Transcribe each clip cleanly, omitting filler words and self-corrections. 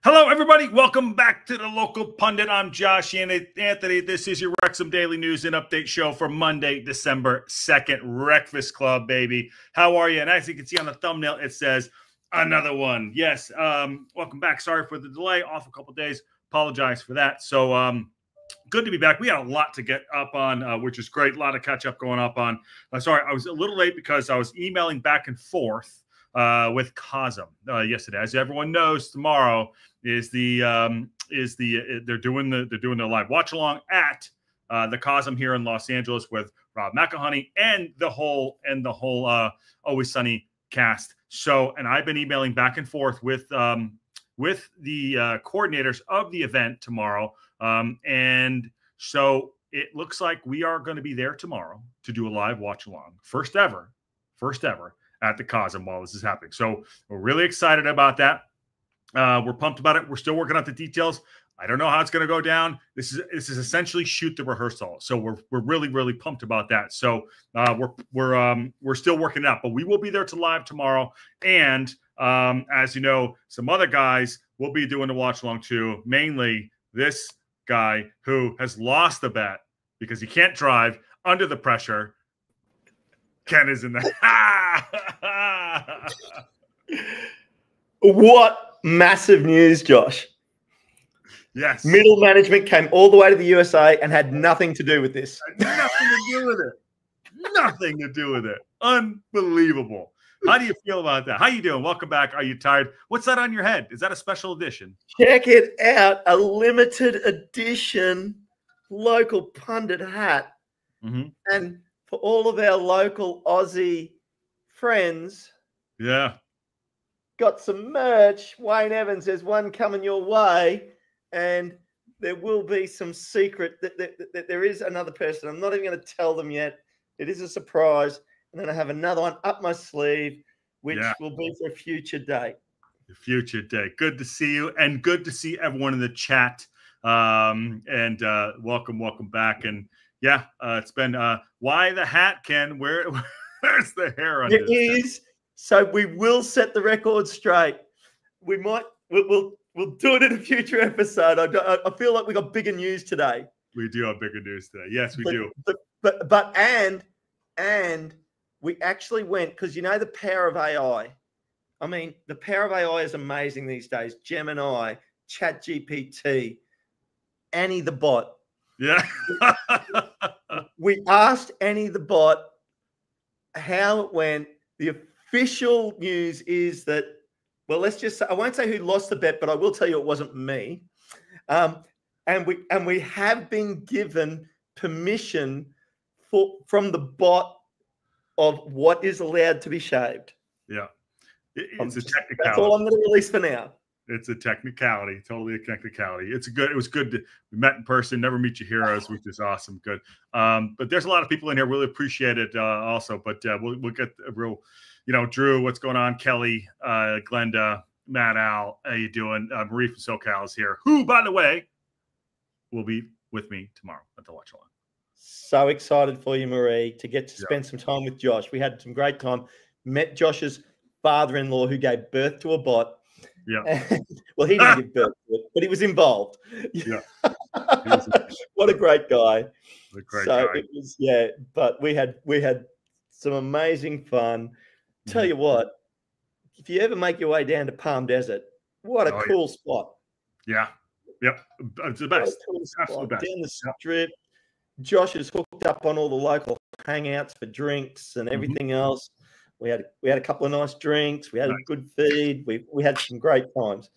Hello, everybody. Welcome back to the Local Pundit. I'm Josh Anthony. This is your Wrexham Daily News and Update show for Monday, December 2nd. Breakfast Club, baby. How are you? And as you can see on the thumbnail, it says another one. Yes. Welcome back. Sorry for the delay. Off a couple days. Apologize for that. So, good to be back. We had a lot to get up on, which is great. A lot of catch up going up on. Sorry, I was a little late because I was emailing back and forth with Cosm yesterday. As everyone knows, tomorrow is they're doing their live watch along at the Cosm here in Los Angeles with Rob McElhenney and the whole Always Sunny cast. So, and I've been emailing back and forth with the coordinators of the event tomorrow. And so it looks like we are going to be there tomorrow to do a live watch along. First ever at the Cosm while this is happening. So we're really excited about that. We're pumped about it. We're still working out the details. I don't know how it's going to go down. This is essentially shoot the rehearsal. So we're really pumped about that. So we're still working it out, but we will be there to live tomorrow. And as you know, some other guys will be doing the watch along too. Mainly this guy who has lost the bet because he can't drive under the pressure. Ken is in the What massive news, Josh. Yes. Middle management came all the way to the USA and had nothing to do with this. Nothing to do with it. Nothing to do with it. Unbelievable. How do you feel about that? How you doing? Welcome back. Are you tired? What's that on your head? Is that a special edition? Check it out. A limited edition Local Pundit hat. Mm-hmm. And for all of our local Aussie friends, yeah, got some merch. Wayne Evans, there's one coming your way. And there will be some secret that there is another person. I'm not even going to tell them yet. It is a surprise. And then I have another one up my sleeve, which will be for a future date. A future date. Good to see you, and good to see everyone in the chat. Welcome back. And yeah, it's been why the hat, Ken? Where's the hair on it? It is. So we will set the record straight. We'll do it in a future episode. I feel like we got bigger news today. We do have bigger news today. Yes, we do. And we actually went, because you know the power of AI. I mean, the power of AI is amazing these days. Gemini, ChatGPT, Annie the bot. Yeah. We asked Annie the bot how it went. The official news is that, well, let's just say, I won't say who lost the bet, but I will tell you it wasn't me. And we have been given permission from the bot of what is allowed to be shaved. Yeah. It's a technicality. That's all I'm going to release for now. It's a technicality, totally a technicality. It was good. We met in person, never meet your heroes, which is awesome. Good. But there's a lot of people in here. Really appreciate it also. But we'll get a real, Drew, what's going on? Kelly, Glenda, Matt Al, how you doing? Marie from SoCal is here, who, by the way, will be with me tomorrow at the watch along. So excited for you, Marie, to get to spend some time with Josh. We had some great time. Met Josh's father-in-law who gave birth to a bot. Yeah. Well, he didn't give birth to it, but he was involved. Yeah. What a great guy. A great guy. It was, but we had some amazing fun. Tell you what, if you ever make your way down to Palm Desert, what a cool spot. Yeah. Yep. It's the best. Cool Absolutely best. Down the strip. Josh is hooked up on all the local hangouts for drinks and everything else. We had a couple of nice drinks. We had a good feed. We had some great times.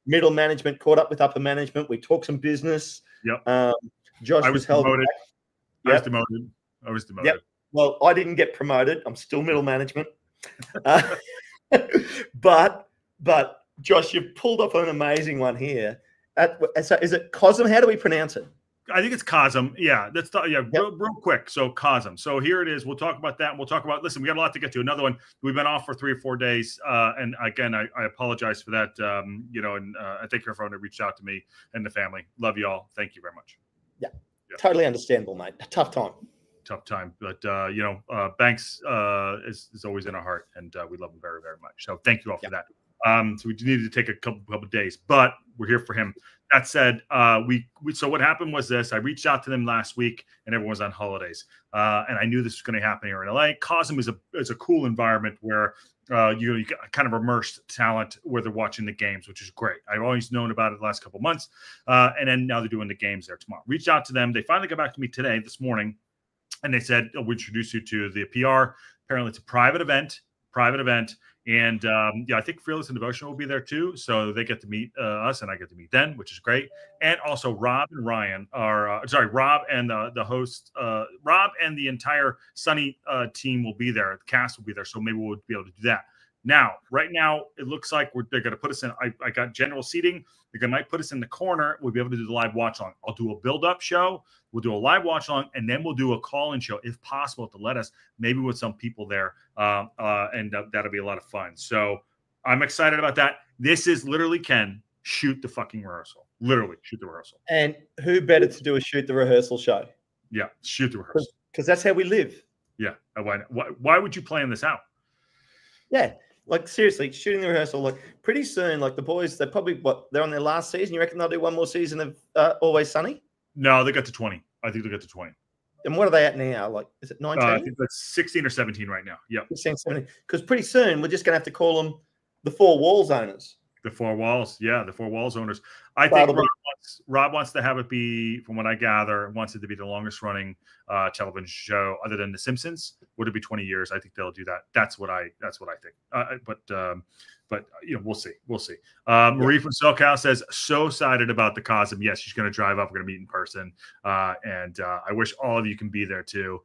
Middle management caught up with upper management. We talked some business. Yep. Josh was held promoted. Yep. I was demoted. Yep. Well, I didn't get promoted. I'm still middle management. But Josh, you've pulled off an amazing one here. So is it Cosm? How do we pronounce it? I think it's Cosm. Yeah, real quick. So Cosm. So here it is. We'll talk about that. And we'll talk about, listen, we got a lot to get to. Another one. We've been off for 3 or 4 days. And again, I apologize for that. And I thank you for everyone that reached out to me and the family. Love you all. Thank you very much. Yeah. Totally understandable, mate. Tough time. But Banks is always in our heart, and we love him very, very much. So thank you all for that. So we needed to take a couple of days, but we're here for him. That said, so what happened was this. I reached out to them last week, and everyone was on holidays. And I knew this was going to happen here in LA. Cosm is a cool environment where you kind of immersed talent where they're watching the games, which is great. I've always known about it the last couple of months. And then now they're doing the games there tomorrow. Reached out to them. They finally got back to me this morning, and they said, we'll introduce you to the PR. Apparently it's a private event. And I think Fearless and Devotional will be there too. So they get to meet us, and I get to meet them, which is great. And also Rob and Ryan are, Rob and the host, Rob and the entire Sunny team will be there. The cast will be there. So maybe we'll be able to do that. Now, right now, it looks like they're going to put us in. I got general seating. They might put us in the corner. We'll be able to do the live watch along. I'll do a build-up show. We'll do a live watch along, and then we'll do a call-in show, if possible, to let us, maybe with some people there. And that'll be a lot of fun. So I'm excited about that. This is literally, Ken, shoot the fucking rehearsal. Literally, shoot the rehearsal. And who better to do a shoot the rehearsal show? Yeah, shoot the rehearsal. Because that's how we live. Yeah. Why would you plan this out? Yeah. Like, seriously, shooting the rehearsal, like, pretty soon, like, the boys, they're probably, they're on their last season. You reckon they'll do one more season of Always Sunny? No, they got to 20. I think they'll get to 20. And what are they at now? Like, is it 19? I think that's 16 or 17 right now. Yep. 16, 17. Because pretty soon, we're just going to have to call them the Four Walls owners. The Four Walls. Yeah, the Four Walls owners. I think Rob wants to have it be, from what I gather, wants it to be the longest running television show other than The Simpsons. Would it be 20 years? I think they'll do that. That's what I think. But we'll see. Marie from SoCal says, so excited about the Cosm. Yes, she's going to drive up. We're going to meet in person. And I wish all of you can be there too.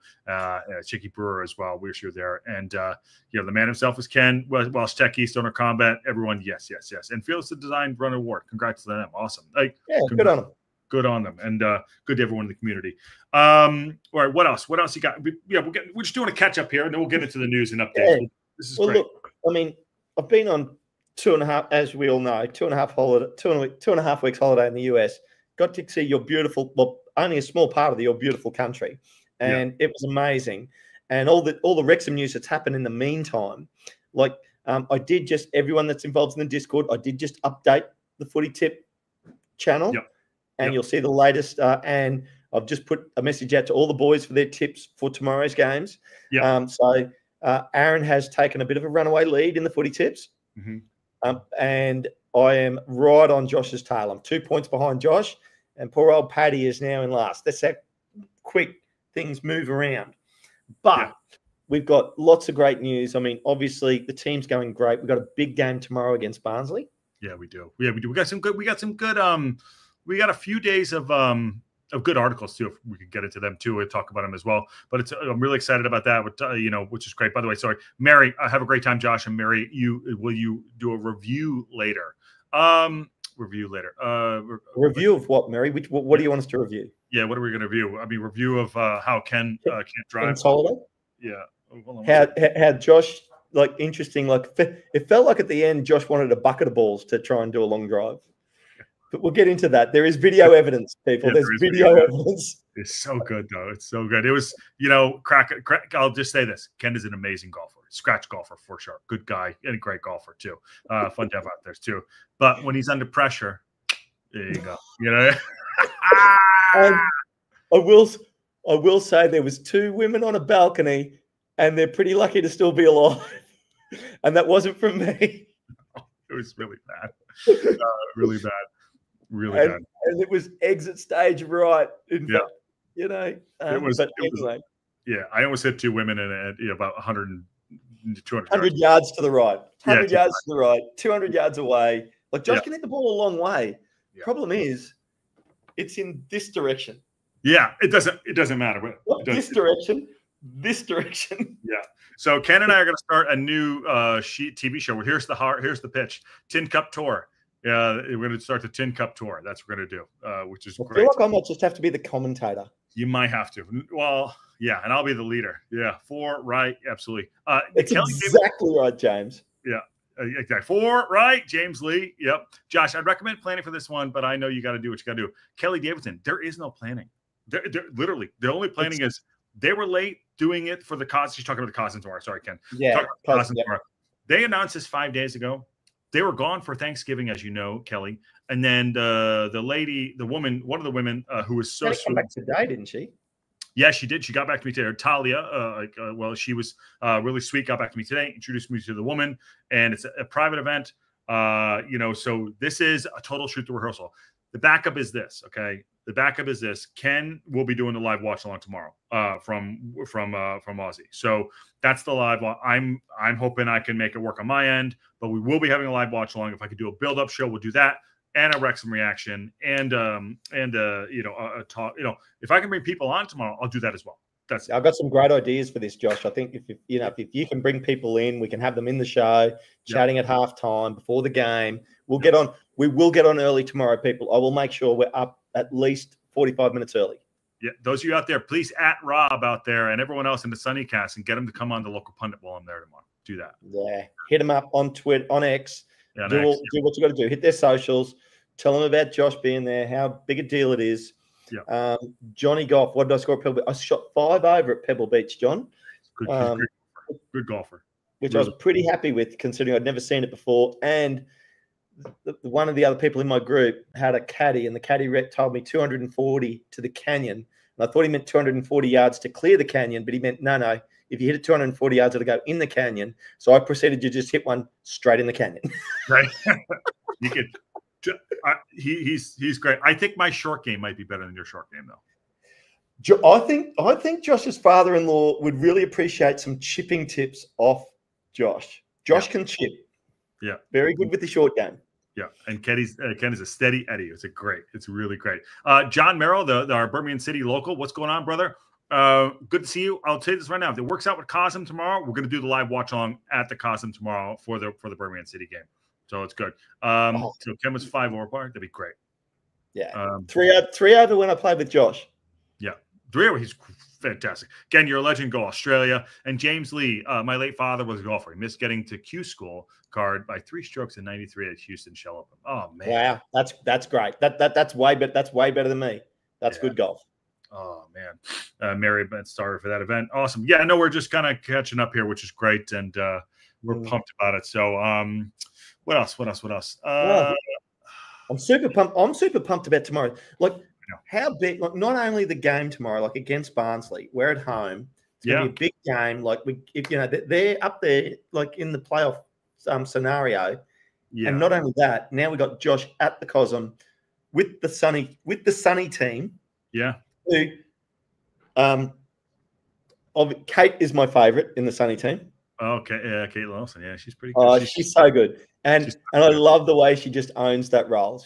Chicky Brewer as well. Wish you're there. And the man himself is Ken. Welsh Techie, Stoner Combat. Everyone, yes. And Fearless Design Run Award. Congrats to them. Awesome. Good on them. Good on them, and good to everyone in the community. All right, what else? What else you got? We're just doing a catch up here, and then we'll get into the news and updates. Yeah. This is great. Look, I mean, I've been on 2.5, as we all know, 2.5 weeks holiday in the US. Got to see your beautiful, only a small part of your beautiful country, and it was amazing. And all the Wrexham news that's happened in the meantime, like I did just everyone that's involved in the Discord, I did just update the Footy Tip channel. Yep. And you'll see the latest. And I've just put a message out to all the boys for their tips for tomorrow's games. Yeah. So Aaron has taken a bit of a runaway lead in the Footy Tips. Mm-hmm. And I am right on Josh's tail. I'm 2 points behind Josh. And poor old Paddy is now in last. That's how quick things move around. But we've got lots of great news. I mean, obviously, the team's going great. We've got a big game tomorrow against Barnsley. Yeah, we do. We got some good. We got we got a few days of good articles too. If we could get into them too, we'll talk about them as well. But I'm really excited about that. Which is great. By the way, sorry, Mary. Have a great time, Josh and Mary. Will you do a review later? Review Review of what, Mary? What do you want us to review? Yeah, what are we going to review? I mean, review of how Ken can't drive. Holiday? Yeah. How Josh, like, interesting. Like, it felt like at the end, Josh wanted a bucket of balls to try and do a long drive. But we'll get into that. There is video evidence, people. There's video evidence. It's so good, though. It's so good. It was, crack. I'll just say this. Ken is an amazing golfer. Scratch golfer, for sure. Good guy and a great golfer, too. Fun to have out there, too. But when he's under pressure, there you go. I will say there was 2 women on a balcony, and they're pretty lucky to still be alive. And that wasn't from me. It was really bad. Really bad. Really bad. And it was exit stage right. In fact, it was. Yeah, I almost hit 2 women and about 100 yards to the right. 100 yards to the right. 200 yards away. Like, Josh can hit the ball a long way. Yeah. Problem is, it's in this direction. Yeah, it doesn't matter. This direction. Yeah. So Ken and I are going to start a new TV show. Here's the pitch. Tin Cup Tour. Yeah, we're going to start the Tin Cup Tour. That's what we're going to do, which is great. I feel like I might just have to be the commentator. You might have to. Well, yeah, and I'll be the leader. Yeah, 4 right, absolutely. It's exactly right, James. Yeah, exactly. 4 right, James Lee. Yep. Josh, I'd recommend planning for this one, but I know you got to do what you got to do. Kelly Davidson, there is no planning. They're literally, the only planning is they were late doing it for the Cosm. She's talking about the Cosm tomorrow. Sorry, Ken. Yeah. Tomorrow. They announced this 5 days ago. they were gone for Thanksgiving, as you know, Kelly. And then one of the women who was so She sweet. came back today, didn't she? Yeah, she did. She got back to me today. Talia, she was really sweet. Got back to me today, introduced me to the woman, and it's a private event. So this is a total shoot the rehearsal. The backup is this, okay? The backup is this. Ken will be doing the live watch along tomorrow from Aussie. So that's the live. I'm hoping I can make it work on my end, but we will be having a live watch along. If I could do a build up show, we'll do that, and a Wrexham reaction, and a talk. If I can bring people on tomorrow, I'll do that as well. I've got some great ideas for this, Josh. I think if you can bring people in, we can have them in the show, chatting at halftime before the game. We will get on early tomorrow, people. I will make sure we're up at least 45 minutes early. Yeah, those of you out there, please at Rob out there and everyone else in the Sunnycast and get him to come on the local pundit while I'm there tomorrow. Do that. Yeah, hit them up on Twitter, on X. Yeah, do what you got to do. Hit their socials. Tell them about Josh being there, how big a deal it is. Yeah. Johnny Golf. What did I score at Pebble Beach? I shot 5 over at Pebble Beach, John. Good golfer. Which really. I was pretty happy with, considering I'd never seen it before. And one of the other people in my group had a caddy, and the caddy told me 240 to the canyon. And I thought he meant 240 yards to clear the canyon, but he meant no. If you hit it 240 yards, it'll go in the canyon. So I proceeded to just hit one straight in the canyon. Right. You could. He's great. I think my short game might be better than your short game, though. I think Josh's father-in-law would really appreciate some chipping tips off Josh. Josh can chip. Yeah, very good with the short game. Yeah, and Ken is a steady Eddie. It's really great. John Merrill, our Birmingham City local. What's going on, brother? Good to see you. I'll tell you this right now. If it works out with Cosm tomorrow, we're going to do the live watch along at the Cosm tomorrow for the Birmingham City game. So it's good. So Ken was 5 over par. That'd be great. Yeah. 3 over when I played with Josh. Yeah. 3 over. He's fantastic. Ken, you're a legend. Go Australia. And James Lee, my late father was a golfer. He missed getting to Q School card by 3 strokes in '93 at Houston Shell Open. Oh man. Wow. That's great. That's way better than me. That's good golf. Oh man. Mary Ben started for that event. Awesome. Yeah, no, we're just kind of catching up here, which is great. And we're pumped about it. So what else? I'm super pumped about tomorrow. Like how big? Like not only the game tomorrow, like against Barnsley, we're at home. It's gonna be a big game. Like they're up there, like in the playoff scenario. Yeah. And not only that, now we got Josh at the Cosm with the Sunny team. Yeah. Who, Kate is my favorite in the Sunny team. Okay, yeah, Kate Lawson. Yeah, she's pretty good. Oh, she's so good, and I love the way she just owns that role.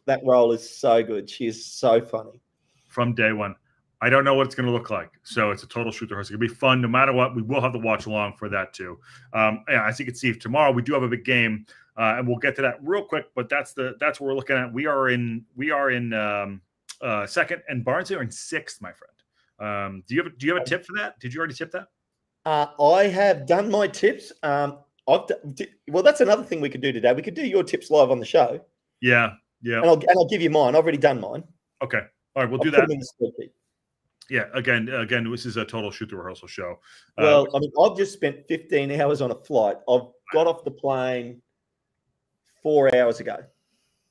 That role is so good. She is so funny from day one. I don't know what it's going to look like, so it's a total shoot the horse. It's going to be fun, no matter what. We will have to watch along for that too. As you can see, tomorrow we do have a big game, and we'll get to that real quick. But that's what we're looking at. We are in second, and Barnsley are in 6th, my friend. Do you have a tip for that? Did you already tip that? I have done my tips. Well, that's another thing we could do today. We could do your tips live on the show. Yeah. And I'll give you mine. I've already done mine. Okay. All right, we'll do that. Yeah. Again, this is a total shoot the rehearsal show. Well, I mean, I've just spent 15 hours on a flight. I've got off the plane 4 hours ago.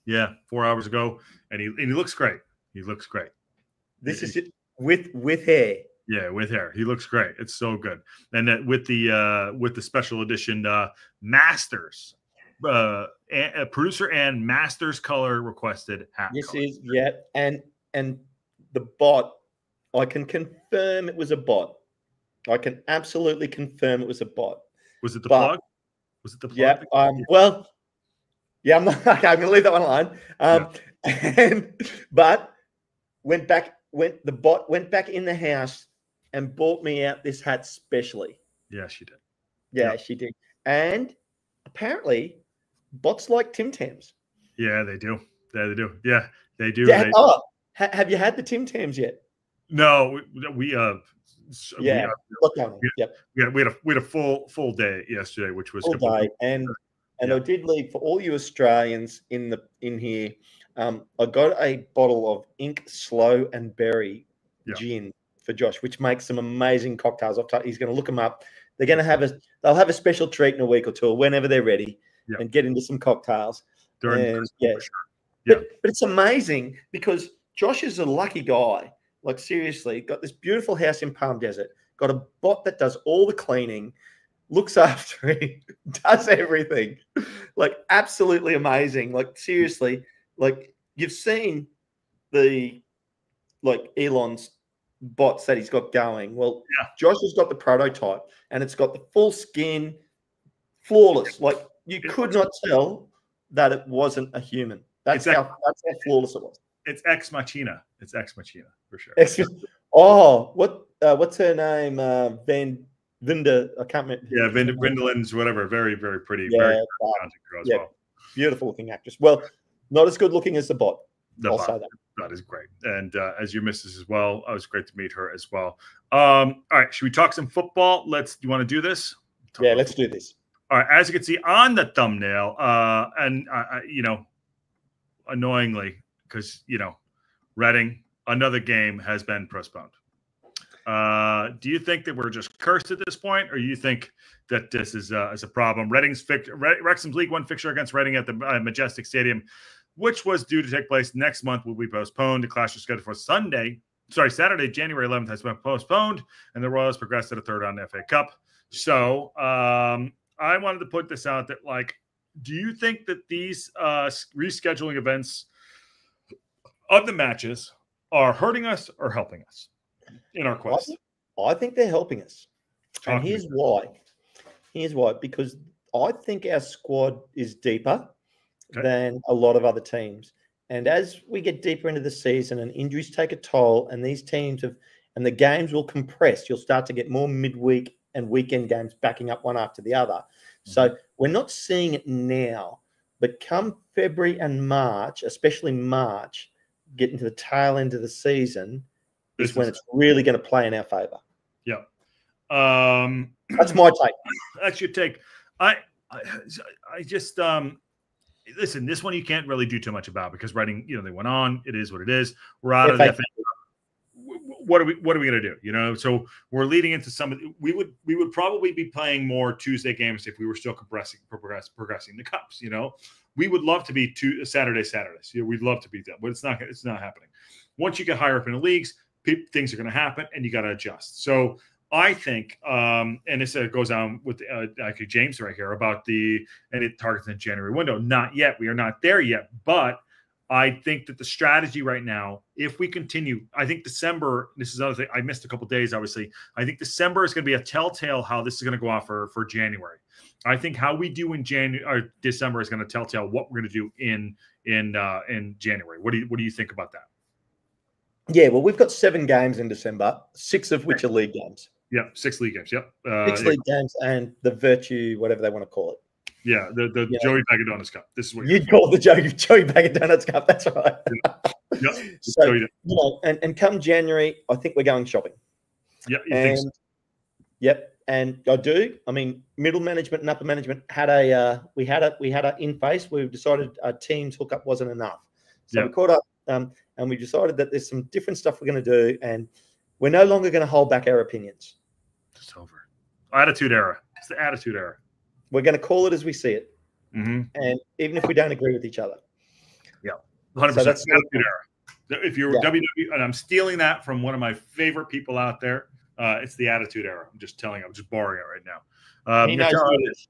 Yeah, 4 hours ago, and he looks great. He looks great. This is it with hair. Yeah, with hair. He looks great. It's so good. And with the special edition Masters, producer and Masters color requested hat. This is and the bot. I can confirm it was a bot. I can absolutely confirm it was a bot. Was it the plug? Was it the plug? Yeah. Well. Yeah. I'm not. Okay, I'm going to leave that one alone. But the bot went back in the house and bought me out this hat specially. Yeah, she did. Yeah, she did. And apparently, bots like Tim Tams. Yeah, they do. Yeah, they do. Yeah, they do. Yeah, have you had the Tim Tams yet? No, we we had a full day yesterday, which was full day. And I did leave for all you Australians in here. I got a bottle of Ink Slow and Berry gin for Josh, which makes some amazing cocktails. He's going to look them up. They'll have a special treat in a week or two, whenever they're ready. and get into some cocktails. During and yeah, for sure. Yeah. But it's amazing because Josh is a lucky guy. Like, seriously, got this beautiful house in Palm Desert, got a bot that does all the cleaning, looks after him, does everything. Like, absolutely amazing. Like, seriously, like, you've seen the, like, Elon's bots that he's got going. Well, Josh has got the prototype and it's got the full skin, flawless. Like, you could not tell that it wasn't a human. That's how flawless it was. It's Ex Machina. It's Ex Machina for sure. Oh, what's her name? Vinda. I can't remember. Yeah, Vindelin's whatever. Very, very pretty. Yeah, very talented girl as well. Beautiful looking actress. Well, not as good looking as the bot. I'll say that. That is great. And as your missus as well, it was great to meet her as well. All right, should we talk some football? Do you want to do this? Let's do this. All right, as you can see on the thumbnail, and you know, annoyingly, because you know, Reading, another game has been postponed. Do you think that we're just cursed at this point, or you think that this is a problem? Wrexham's League One fixture against Reading at the Majestic Stadium, which was due to take place next month, will be postponed. The clash is scheduled for Saturday, January 11th, has been postponed, and the Royals progressed to the third round of the FA Cup. So I wanted to put this out that, like, do you think that these rescheduling events of the matches are hurting us or helping us in our quest? I think they're helping us. And here's why. Because I think our squad is deeper than a lot of other teams. And as we get deeper into the season and injuries take a toll, and these teams and the games will compress, you'll start to get more midweek and weekend games backing up one after the other. So we're not seeing it now, but come February and March, especially March, getting to the tail end of the season is when it's really going to play in our favor. Yeah. That's my take. That's your take. I just listen, this one you can't really do too much about because Reading, you know, they went on. It is what it is. We're out of the FA. What are we going to do? You know, so we're leading into some of we would probably be playing more Tuesday games if we were still progressing the cups. You know, we would love to be Saturdays. You know, we'd love to beat them, but it's not happening. Once you get higher up in the leagues, things are going to happen, and you got to adjust. So I think, and this goes on with actually James right here about it targets in the January window. Not yet. We are not there yet, but I think that the strategy right now, if we continue, I think December, this is another thing, I missed a couple of days, obviously. I think December is going to be a telltale how this is going to go off for January. I think how we do in December is going to telltale what we're going to do in January. What do you think about that? Yeah, well, we've got 7 games in December, 6 of which are league games. Yeah, 6 league games. Yep. 6 league games and the Virtue, whatever they want to call it. Yeah, the Joey Bag of Donuts Cup. This is what you'd call the Joey Bag of Donuts Cup. That's right. Yeah. So, you know, and come January, I think we're going shopping. Yeah, you think so? Yep, and I do. I mean, middle management and upper management had we had a in face. We've decided our team's hookup wasn't enough, so we caught up, and we decided that there's some different stuff we're going to do, and we're no longer going to hold back our opinions. It's over. Attitude era. It's the attitude era. We're going to call it as we see it, and even if we don't agree with each other. Yeah, 100%. So that's attitude era. If you're WWE, and I'm stealing that from one of my favorite people out there, it's the attitude era. I'm just telling you. I'm just borrowing it right now. Tell how it is.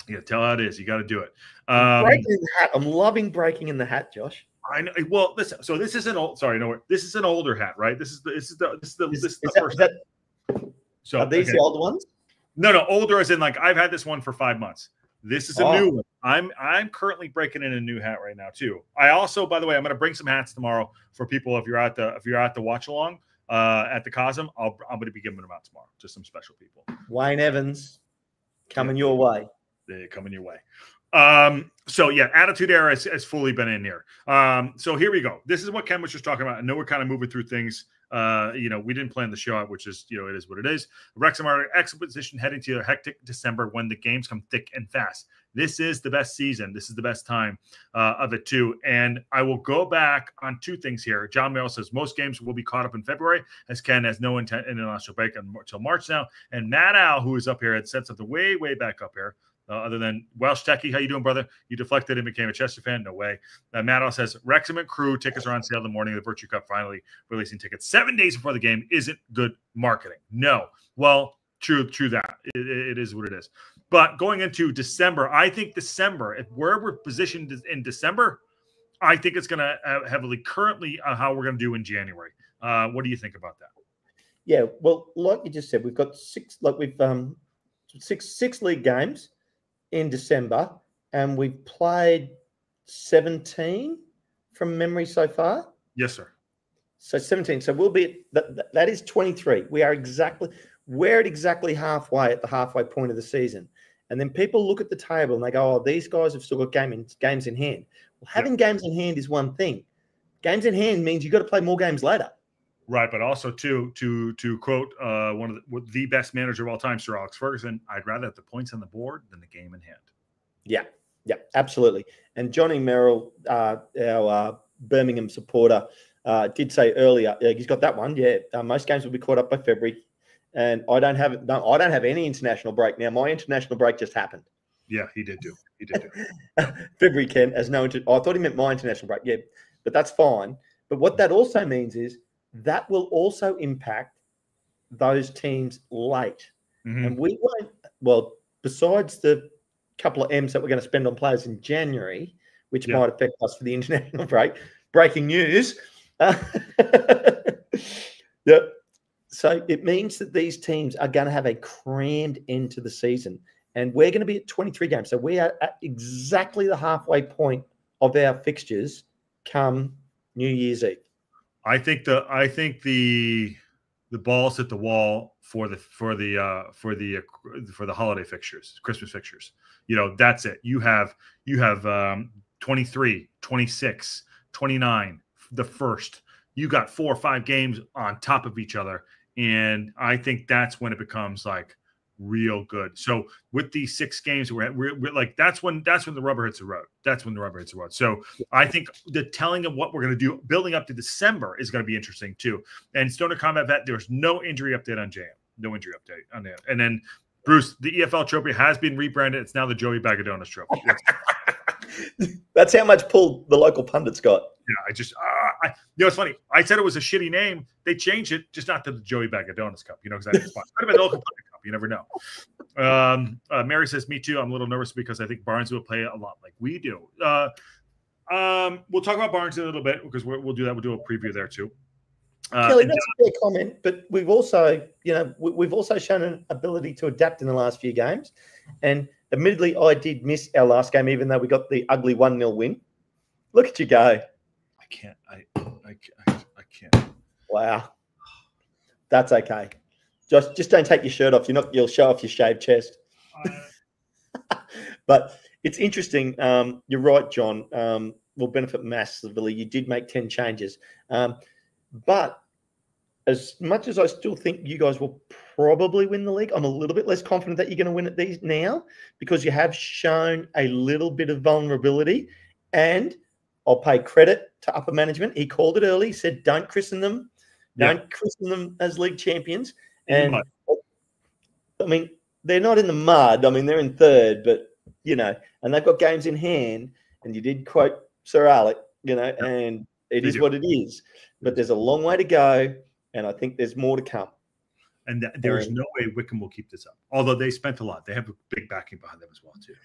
Yeah, tell how it is. You got to do it. Breaking in the hat. I'm loving breaking in the hat, Josh. I know. Well, listen. So this is an old. Sorry, no. This is an older hat, right? This is the first. So are these the older ones? No, older as in like I've had this one for 5 months. This is a new one. I'm currently breaking in a new hat right now too. I also, by the way, I'm going to bring some hats tomorrow for people if you're at the watch along at the Cosm. I'm going to be giving them out tomorrow to some special people. Wayne Evans coming your way. They're coming your way. So yeah, attitude era has fully been in here. So here we go. This is what Ken was just talking about. I know we're kind of moving through things. You know, we didn't plan the show out, which is, you know, it is what it is. Wrexham are in excellent position heading to a hectic December when the games come thick and fast. This is the best season. This is the best time of it too. And I will go back on 2 things here. John Merrill says most games will be caught up in February, as Ken has no international break until March now. And Matt Al, who is up here, had said something way back up here. other than Welsh Techie. How you doing, brother? You deflected and became a Chester fan? No way. Matt also says, Wrexham and crew tickets are on sale the morning of the Virtue Cup, finally releasing tickets 7 days before the game. Isn't good marketing. No. Well, true that. It is what it is. But going into December, I think December, if where we're positioned in December, I think it's going to heavily currently how we're going to do in January. What do you think about that? Yeah, well, like you just said, we've got six league games in December, and we've played 17 from memory so far. Yes, sir. So 17. So we'll be that is 23. We're at exactly halfway at the halfway point of the season. And then people look at the table and they go, "Oh, these guys have still got games in hand." Well, having games in hand is one thing. Games in hand means you've got to play more games later. Right, but also to quote one of the best manager of all time, Sir Alex Ferguson, I'd rather have the points on the board than the game in hand. Yeah, absolutely. And Johnny Merrill, our Birmingham supporter, did say earlier he's got that one. Yeah, most games will be caught up by February, and I don't have any international break now. My international break just happened. Yeah, he did do. February, Ken, as no. I thought he meant my international break. Yeah, but that's fine. But what that also means is that will also impact those teams late. Mm-hmm. And we won't, well, besides the couple of M's that we're going to spend on players in January, which might affect us for the international break, breaking news. So it means that these teams are going to have a crammed end to the season. And we're going to be at 23 games. So we are at exactly the halfway point of our fixtures come New Year's Eve. I think the ball's at the wall for the holiday fixtures, Christmas fixtures. That's it. You have 23, 26, 29, the first. You got 4 or 5 games on top of each other, and I think that's when it becomes like real good. So with these 6 games we're like that's when the rubber hits the road. So I think the telling of what we're going to do building up to December is going to be interesting too. And Stoner Combat Vet, there's no injury update on JM. No injury update on that. And then Bruce, the EFL trophy has been rebranded. It's now the Joey Bagadonis trophy. That's how much pull the local pundits got. Yeah, it's funny. I said it was a shitty name. They changed it, just not to the Joey Bagadonis Cup. Because it's fun. Could have been the local pundit cup. You never know. Mary says, "Me too. I'm a little nervous because I think Barnes will play a lot like we do." We'll talk about Barnes in a little bit because we'll do that. We'll do a preview there too. Kelly, that's a fair comment, but we've also shown an ability to adapt in the last few games. And admittedly, I did miss our last game, even though we got the ugly 1-0 win. Look at you go. I can't. I can't. Wow. That's okay. Just don't take your shirt off. You'll show off your shaved chest. But it's interesting. You're right, John. Will benefit massively. You did make 10 changes. But as much as I still think you guys will probably win the league, I'm a little bit less confident that you're going to win at these now because you have shown a little bit of vulnerability. And I'll pay credit to upper management. He called it early. He said, don't christen them. Don't christen them as league champions. And I mean, they're not in the mud. I mean, they're in third, but, and they've got games in hand. And you did quote Sir Alec, and it is what it is. But there's a long way to go, and I think there's more to come. And there is no way Wickham will keep this up, although they spent a lot. They have a big backing behind them as well, too.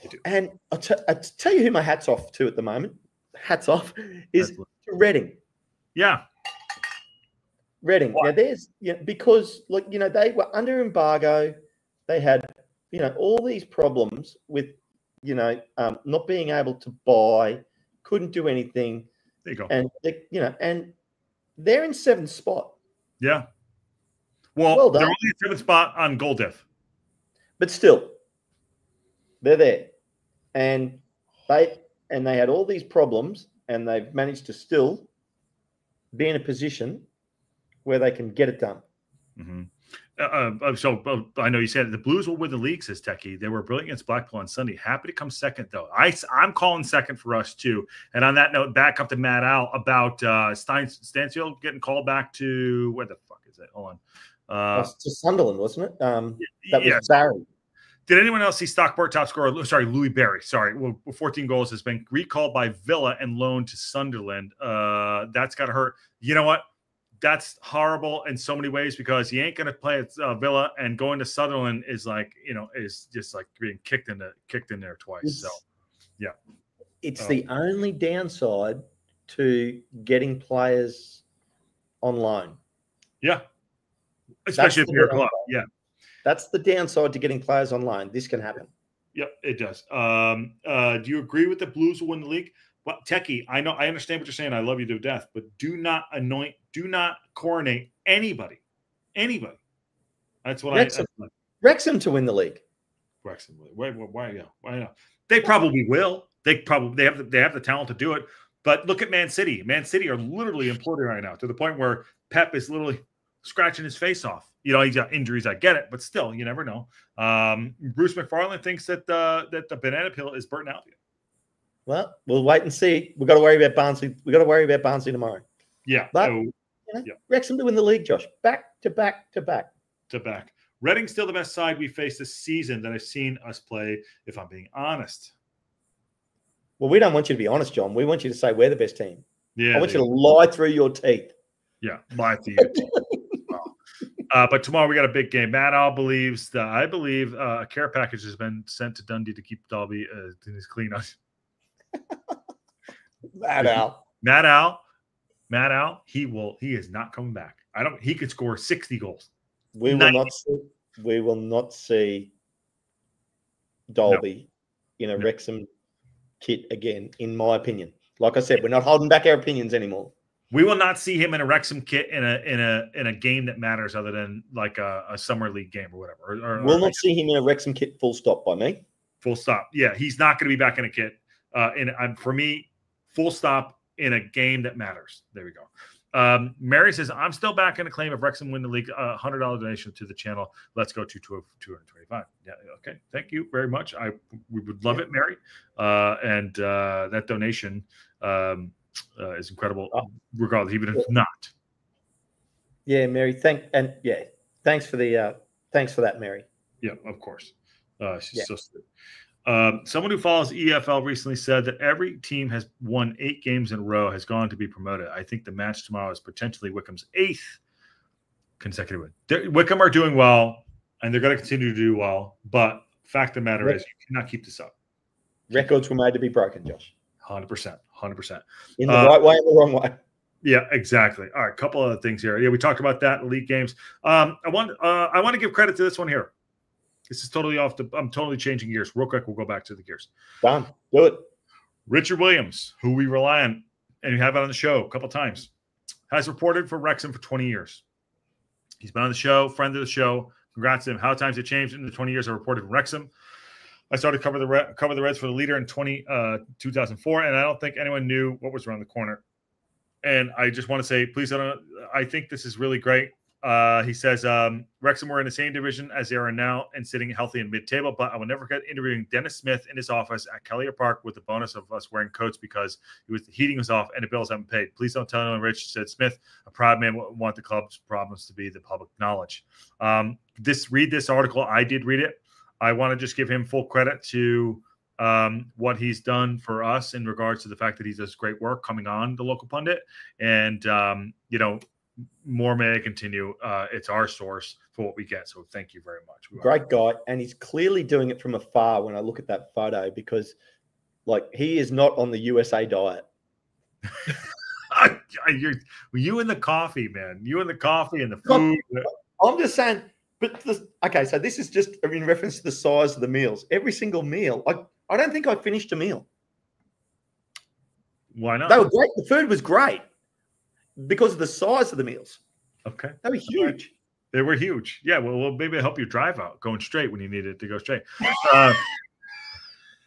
They do. And I'll tell you who my hat's off to at the moment. Hats off is to Reading. Yeah. Reading. Now there's because they were under embargo. They had all these problems with not being able to buy, couldn't do anything. There you go. And and they're in 7th spot. Yeah. Well they're only in 7th spot on goal diff. But still, they're there. And they had all these problems, and they've managed to still be in a position where they can get it done. Mm-hmm. So I know you said the Blues will win the league, says Techie. They were brilliant against Blackpool on Sunday. Happy to come second, though. I'm calling second for us, too. And on that note, back up to Matt Al about Stansfield getting called back to – where the fuck is that? Hold on. To Sunderland, wasn't it? That was Barry. Did anyone else see Stockport top scorer? Sorry, Louis Barry. Sorry, with 14 goals has been recalled by Villa and loaned to Sunderland. That's got to hurt. You know what? That's horrible in so many ways because he ain't going to play at Villa, and going to Sunderland is like, is just like being kicked in there twice. So, yeah, it's the only downside to getting players on loan. Yeah, especially if you're a club. Yeah. That's the downside to getting players on loan. This can happen. Yep, it does. Do you agree with the Blues will win the league? Well, Techie, I understand what you're saying. I love you to death, but do not coronate anybody. That's what Wrexham to win the league. Wrexham. Why not? They probably will. They have the talent to do it. But look at Man City. Man City are literally imploding right now to the point where Pep is literally scratching his face off. He's got injuries. I get it, but still, you never know. Bruce McFarlane thinks that the banana peel is burnt out. Well, we'll wait and see. We've got to worry about Barnsley. We've got to worry about Barnsley tomorrow. Yeah. But Wrexham to win the league, Josh. Back to back. Reading's still the best side we faced this season that I've seen us play, if I'm being honest. Well, we don't want you to be honest, John. We want you to say we're the best team. Yeah. I want you to lie through your teeth. Yeah, lie through your teeth. But tomorrow we got a big game. Matt Al believes I believe a care package has been sent to Dundee to keep Dalby in his clean up. Matt Al, he is not coming back. He could score 60 goals. We will not see Dalby in a Wrexham kit again, in my opinion. Like I said, we're not holding back our opinions anymore. We will not see him in a Wrexham kit in a game that matters, other than like a summer league game or whatever. We'll not see him in a Wrexham kit. Full stop by me. Full stop. Yeah, he's not going to be back in a kit. For me, full stop in a game that matters. There we go. Mary says, I'm still back in a claim if Wrexham win the league. $100 donation to the channel. Let's go to 225. Yeah. Okay. Thank you very much. We would love it, Mary. And that donation is incredible, regardless, even if not. Yeah, Mary. Thanks for that, Mary. Yeah, of course. She's so stupid. Someone who follows EFL recently said that every team has won 8 games in a row has gone to be promoted. I think the match tomorrow is potentially Wycombe's 8th consecutive win. Wycombe are doing well, and they're going to continue to do well. But fact of the matter is, you cannot keep this up. Records were made to be broken, Josh. 100%. In the right way and the wrong way. Yeah, exactly. All right, a couple other things here. Yeah, we talked about that, elite games. I want to give credit to this one here. This is totally I'm totally changing gears. Real quick, we'll go back to the gears. Done. Do it. Richard Williams, who we rely on, and you have on the show a couple times, has reported for Wrexham for 20 years. He's been on the show, friend of the show. Congrats to him. How times have changed in the 20 years I reported for Wrexham. I started cover the Reds for the Leader in 2004, and I don't think anyone knew what was around the corner. And I just want to say, please don't. I think this is really great. He says, Wrexham were in the same division as they are now and sitting healthy in mid-table, but I will never forget interviewing Dennis Smith in his office at Kelliher Park with the bonus of us wearing coats because the heating was off and the bills haven't paid. Please don't tell anyone, Rich, said Smith. A proud man would want the club's problems to be the public knowledge. Read this article. I did read it. I want to just give him full credit to what he's done for us in regards to the fact that he does great work coming on the Local Pundit. And, more may continue. It's our source for what we get. So thank you very much. Great guy. And he's clearly doing it from afar when I look at that photo because, he is not on the USA diet. You and the coffee, man. You and the coffee and the food. I'm just saying. But so this is just in reference to the size of the meals. Every single meal, I don't think I finished a meal. Why not? They were great. The food was great because of the size of the meals. Okay. They were huge. They were huge. Yeah, well maybe help you drive out going straight when you need it to go straight. I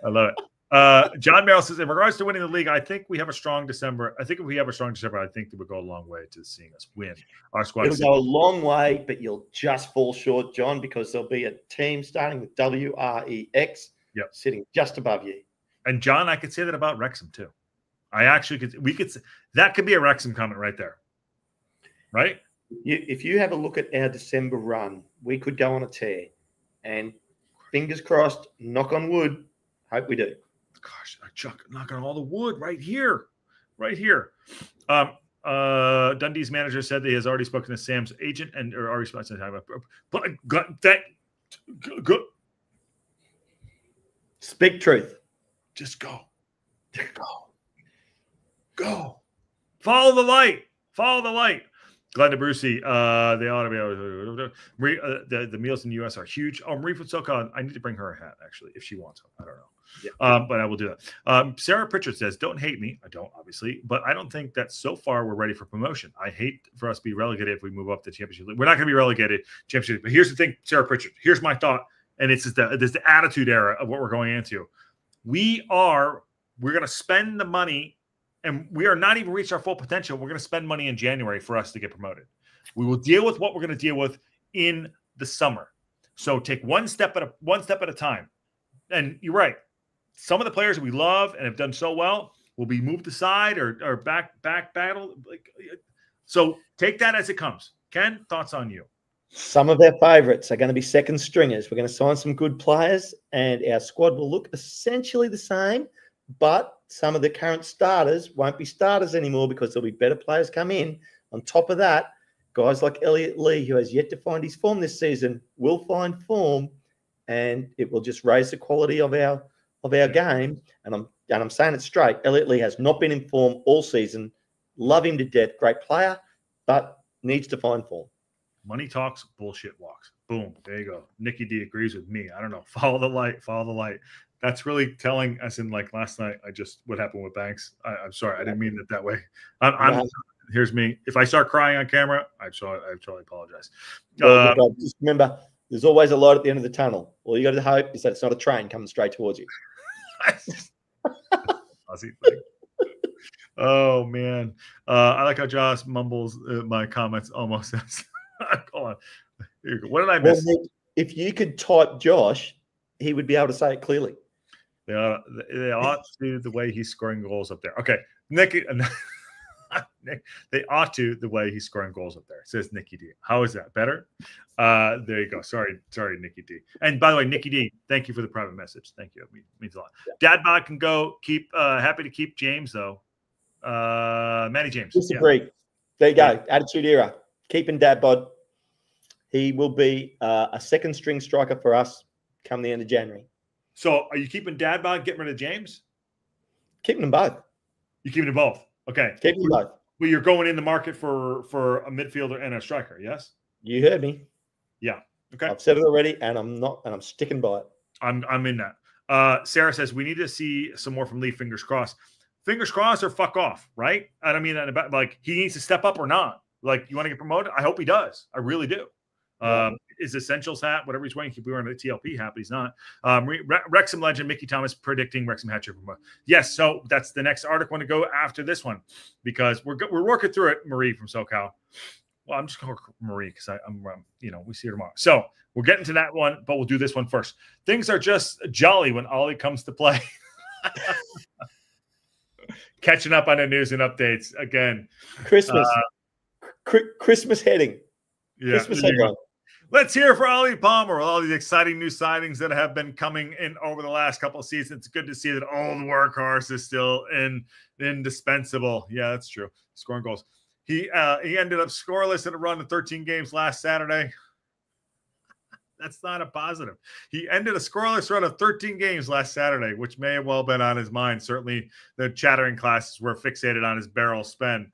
love it. John Merrill says, in regards to winning the league, I think we have a strong December. I think if we have a strong December, I think that would go a long way to seeing us win. Our squad. It'll go a long way, but you'll just fall short, John, because there'll be a team starting with WREX sitting just above you. And John, I could say that about Wrexham too. I actually could. That could be a Wrexham comment right there, right? If you have a look at our December run, we could go on a tear, and Fingers crossed. Knock on wood. Hope we do. Gosh, Chuck, knocking on all the wood right here. Dundee's manager said that he has already spoken to Sam's agent and or already spoken to him. But go. Speak truth. Just go. Go. Follow the light. Glenda Brucey, they ought to be able to. The meals in the U.S. are huge. Oh, Marie Futsoka, I need to bring her a hat, actually, if she wants one. I don't know. Yeah. But I will do that. Sarah Pritchard says, don't hate me. I don't, obviously. But I don't think that so far we're ready for promotion. I hate for us to be relegated if we move up to Championship League. We're not going to be relegated Championship League. But here's the thing, Sarah Pritchard. Here's my thought. And it's the attitude era of what we're going into. We're going to spend the money. And we are not even reached our full potential. We're going to spend money in January for us to get promoted. We will deal with what we're going to deal with in the summer. So take one step at a time. And you're right. Some of the players we love and have done so well will be moved aside or back battle. So take that as it comes. Ken, thoughts on you? Some of our favourites are going to be second stringers. We're going to sign some good players, and our squad will look essentially the same, but some of the current starters won't be starters anymore because there'll be better players come in. On top of that, guys like Elliot Lee, who has yet to find his form this season, will find form, and it will just raise the quality of our game. And I'm saying it straight. Elliot Lee has not been in form all season. Love him to death. Great player, but needs to find form. Money talks, bullshit walks. Boom. There you go. Nikki D agrees with me. I don't know. Follow the light. That's really telling, as in like last night, what happened with Banks. I'm sorry. I didn't mean it that way. Here's me. If I start crying on camera, I totally apologize. Just remember, there's always a light at the end of the tunnel. All you got to hope is that it's not a train coming straight towards you. Oh, man. I like how Josh mumbles my comments almost. Hold on. Here you go. What did I miss? Well, if you could type Josh, he would be able to say it clearly. They ought to the way he's scoring goals up there. Okay, Nick, they ought to the way he's scoring goals up there. Says Nikki D. How is that better? There you go. Sorry, Nikki D. And by the way, Nikki D, thank you for the private message. Thank you. It means a lot. Yeah. Dadbot can go. Happy to keep James though. Matty James. Disagree. Yeah. There you go. Attitude era. Keeping Dadbot. He will be a second string striker for us come the end of January. So are you keeping Dadbot, getting rid of James? Keeping them both. You're keeping them both. Okay. Keeping them both. Well, you're going in the market for a midfielder and a striker, yes? You heard me. Yeah. Okay. I've said it already, and I'm sticking by it. I'm in that. Sarah says we need to see some more from Lee. Fingers crossed. Fingers crossed or fuck off, right? And I mean, like he needs to step up or not. Like you want to get promoted? I hope he does. I really do. His Essentials hat, whatever he's wearing, he could be wearing a TLP hat, but he's not. Wrexham legend Mickey Thomas predicting Wrexham hat trick. Yes, so that's the next article to go after this one because we're working through it. Marie from SoCal. Well, I'm just calling her Marie because I'm we see her tomorrow. So we're getting to that one, but we'll do this one first. Things are just jolly when Ollie comes to play. Catching up on the news and updates again. Christmas heading. Yeah. Christmas heading. Let's hear for Ollie Palmer, all these exciting new signings that have been coming in over the last couple of seasons. It's good to see that old workhorse is still indispensable. Yeah, that's true. Scoring goals. He ended up scoreless in a run of 13 games last Saturday. That's not a positive. He ended a scoreless run of 13 games last Saturday, which may have well been on his mind. Certainly the chattering classes were fixated on his barrel spell.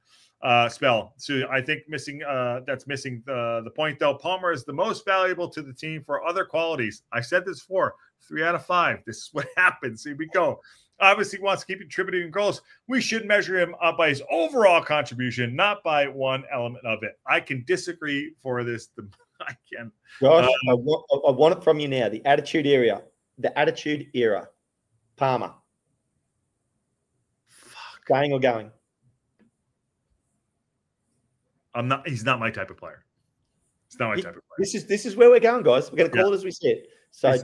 So I think that's missing the point, though. Palmer is the most valuable to the team for other qualities. I said this before, 3 out of 5. This is what happens. Here we go. Obviously, he wants to keep contributing goals. We should measure him up by his overall contribution, not by one element of it. I can disagree for this. I can. Josh, I want it from you now. The attitude era. Palmer. Going or going? He's not my type of player. It's not my type of player. This is where we're going, guys. We're going to call it as we see it. So,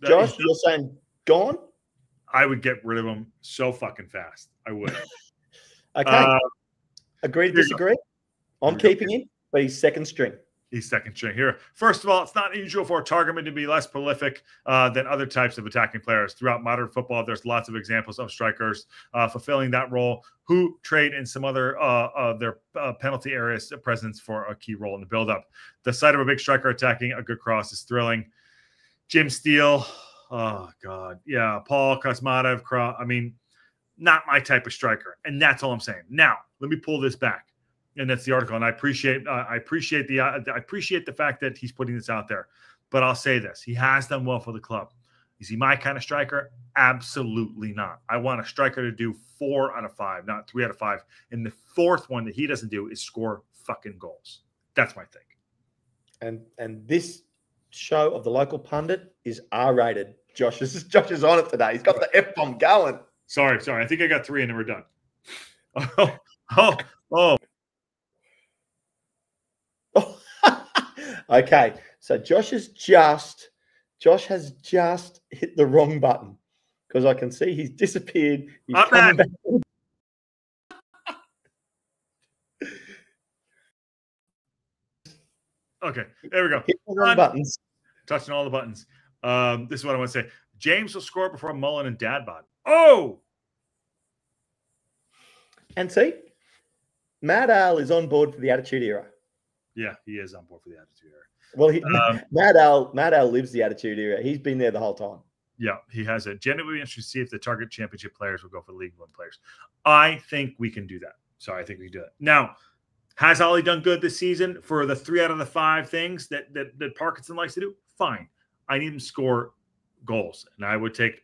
Josh, you're saying gone? I would get rid of him so fucking fast. I would. Okay. Agree to disagree? I'm keeping him, but he's second string. He's second string here. First of all, it's not unusual for a targetman to be less prolific than other types of attacking players. Throughout modern football, there's lots of examples of strikers fulfilling that role who trade in some other their penalty areas presence for a key role in the buildup. The sight of a big striker attacking a good cross is thrilling. Jim Steele, oh, God. Yeah, Paul Kosmatov. I mean, not my type of striker. And that's all I'm saying. Now, let me pull this back. And that's the article. And I appreciate the fact that he's putting this out there. But I'll say this. He has done well for the club. Is he my kind of striker? Absolutely not. I want a striker to do 4 out of 5, not 3 out of 5. And the fourth one that he doesn't do is score fucking goals. That's my thing. And this show of the local pundit is R-rated. Josh is on it today. He's got the F-bomb going. Sorry. I think I got 3 and then we're done. Oh. Okay, so Josh has just hit the wrong button because I can see he's disappeared. He's coming back. Okay, there we go. Hit the wrong buttons. Touching all the buttons. This is what I want to say. James will score before Mullen and Dadbot. Oh! And see, Matt Ale is on board for the Attitude Era. Yeah, he is on board for the Attitude Era. Well, Matt Ale lives the Attitude Era. He's been there the whole time. Yeah, he has it. Jen, it would be interesting to see if the Target Championship players will go for League One players. I think we can do that. So I think we can do it. Now, has Ollie done good this season for the 3 out of the 5 things that Parkinson likes to do? Fine. I need him to score goals. And I would take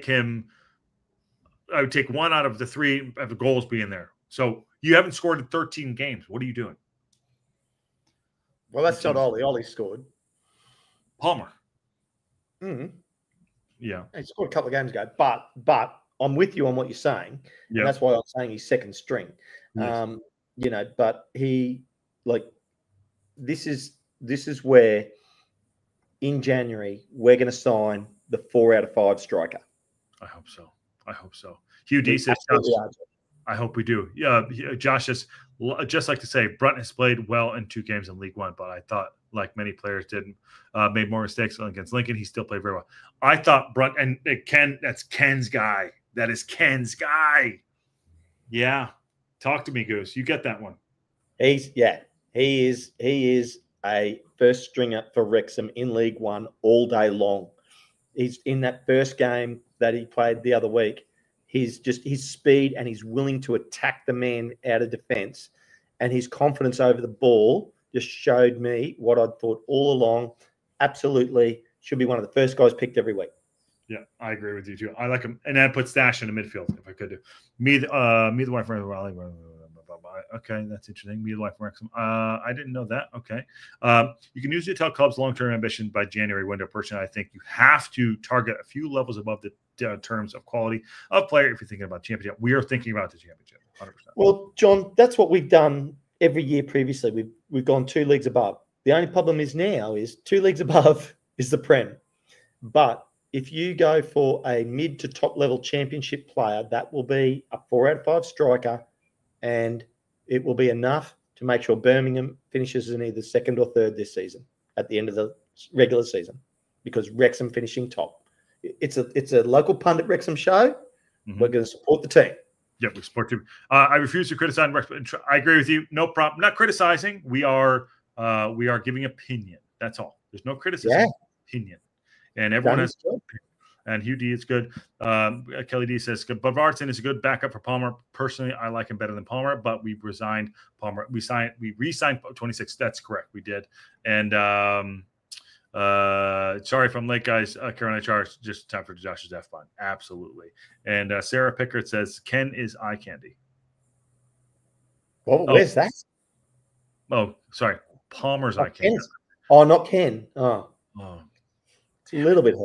him. I would take 1 out of the 3 of the goals being there. So you haven't scored in 13 games. What are you doing? Well, that's not Ollie. Ollie scored. Palmer. Mm-hmm. Yeah. He scored a couple of games ago. But I'm with you on what you're saying. Yeah. And that's why I'm saying he's second string. Yes. But this is where in January we're going to sign the 4 out of 5 striker. I hope so. Hugh D says, I hope we do. Yeah, Josh is just like to say, Brunt has played well in 2 games in League One, but I thought, like many players did, made more mistakes against Lincoln. He still played very well. I thought Brunt and Ken, that's Ken's guy. That is Ken's guy. Yeah. Talk to me, Goose. You get that one. He is a first stringer for Wrexham in League One all day long. He's in that first game that he played the other week. He's just his speed and he's willing to attack the man out of defense, and his confidence over the ball just showed me what I'd thought all along. Absolutely should be one of the first guys picked every week. Yeah, I agree with you too. I like him, and I'd put Stash in the midfield if I could do. Me the wife from Raleigh. Okay, that's interesting. Me the wife from Wrexham. I didn't know that. Okay, you can usually tell clubs' long-term ambition by January window. Personally, I think you have to target a few levels above the terms of quality of player if you're thinking about championship. We are thinking about the championship, 100%. Well, John, that's what we've done every year previously. We've gone 2 leagues above. The only problem is now is 2 leagues above is the Prem, but if you go for a mid to top level championship player, that will be a 4 out of 5 striker, and it will be enough to make sure Birmingham finishes in either 2nd or 3rd this season at the end of the regular season, because Wrexham finishing top. It's a local pundit Wrexham show. Mm-hmm. We're going to support the team. Yeah, we support you. I refuse to criticize Wrexham. I agree with you. No problem. Not criticizing. We are giving opinion. That's all. There's no criticism. Yeah. Opinion. And everyone has good. And Hugh D is good. Kelly D says Bavardson is a good backup for Palmer. Personally, I like him better than Palmer, but we resigned Palmer. We re-signed 26. That's correct. We did. And sorry if I'm late, guys. Carolina Charge, just time for Josh's F-bomb. Absolutely. And Sarah Pickard says Ken is eye candy. Well, where's that? Oh, sorry. Palmer's eye candy. Oh, not Ken. Oh. It's a little bit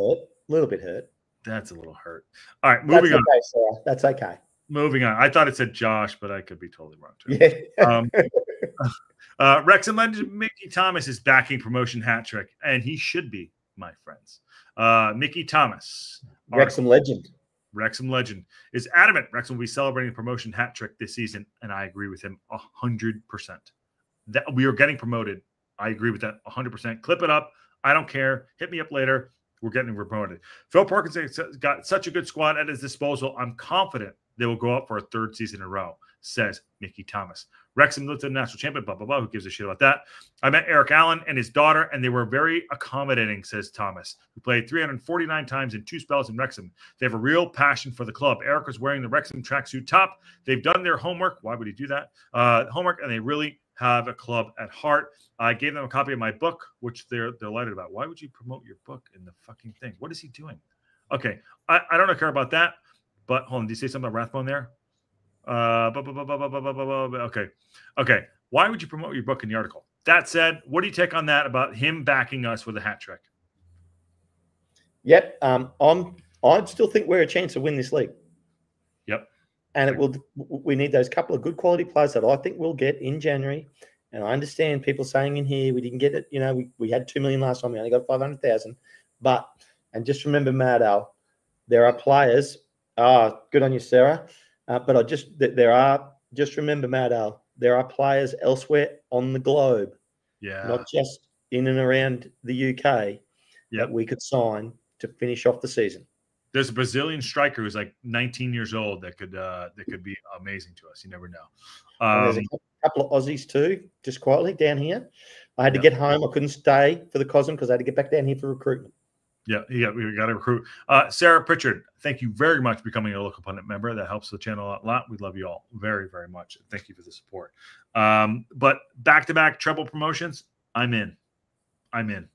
hurt. That's a little hurt. All right, moving on. Okay, Sarah. That's okay. Moving on. I thought it said Josh, but I could be totally wrong too. Yeah. Wrexham legend Mickey Thomas is backing promotion hat trick, and he should be, my friends. Mickey Thomas, Wrexham legend, is adamant Wrexham will be celebrating the promotion hat trick this season, and I agree with him 100%. That we are getting promoted I agree with that 100%. Clip it up. I don't care. Hit me up later. We're getting promoted. Phil Parkinson's got such a good squad at his disposal. I'm confident they will go up for a third season in a row, says Mickey Thomas. Wrexham lifted the national champion, blah, blah, blah. Who gives a shit about that? I met Eric Allen and his daughter, and they were very accommodating, says Thomas, who played 349 times in 2 spells in Wrexham. They have a real passion for the club. Eric was wearing the Wrexham tracksuit top. They've done their homework. Why would he do that? Homework, and they really have a club at heart. I gave them a copy of my book, which they're delighted about. Why would you promote your book in the fucking thing? What is he doing? Okay, I don't care about that. But hold on, did you say something about Rathbone there? Okay. Why would you promote your book in the article? That said, what do you take on that about him backing us with a hat trick? Yep. I still think we're a chance to win this league. Yep. And we need those couple of good quality players that I think we'll get in January. And I understand people saying in here we didn't get it. You know, we had 2 million last time. We only got 500,000. And just remember, Maddow, there are players. Good on you, Sarah. But just remember, Maddow, there are players elsewhere on the globe, not just in and around the UK, that we could sign to finish off the season. There's a Brazilian striker who's like 19 years old that could be amazing to us. You never know. There's a couple of Aussies too, just quietly down here. I had to get home. I couldn't stay for the Cosm because I had to get back down here for recruitment. Yeah, we got to recruit. Sarah Pritchard, thank you very much for becoming a Local Pundit member. That helps the channel a lot. We love you all very, very much. Thank you for the support. But back-to-back treble promotions, I'm in. And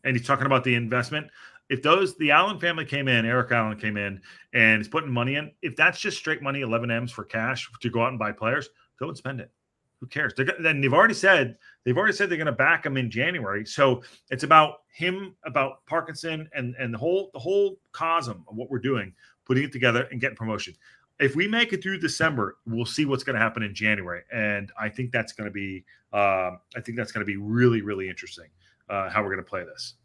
he's talking about the investment. If the Allen family came in, Eric Allen came in and is putting money in, if that's just straight money, 11 M's for cash to go out and buy players, go and spend it. Who cares? Then they've already said they're going to back him in January. So it's about him, about Parkinson, and the whole cosm of what we're doing, putting it together and getting promotion. If we make it through December, we'll see what's going to happen in January, and I think that's going to be really, really interesting how we're going to play this.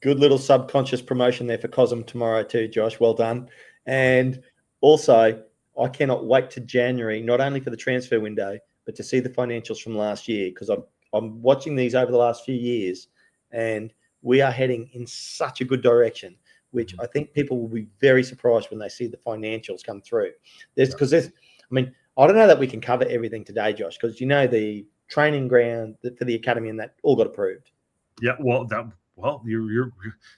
Good little subconscious promotion there for Cosm tomorrow too, Josh. Well done. And also, I cannot wait to January, not only for the transfer window, but to see the financials from last year, because I'm watching these over the last few years, and we are heading in such a good direction, which I think people will be very surprised when they see the financials come through. I don't know that we can cover everything today, Josh, because the training ground for the academy and that all got approved. Yeah,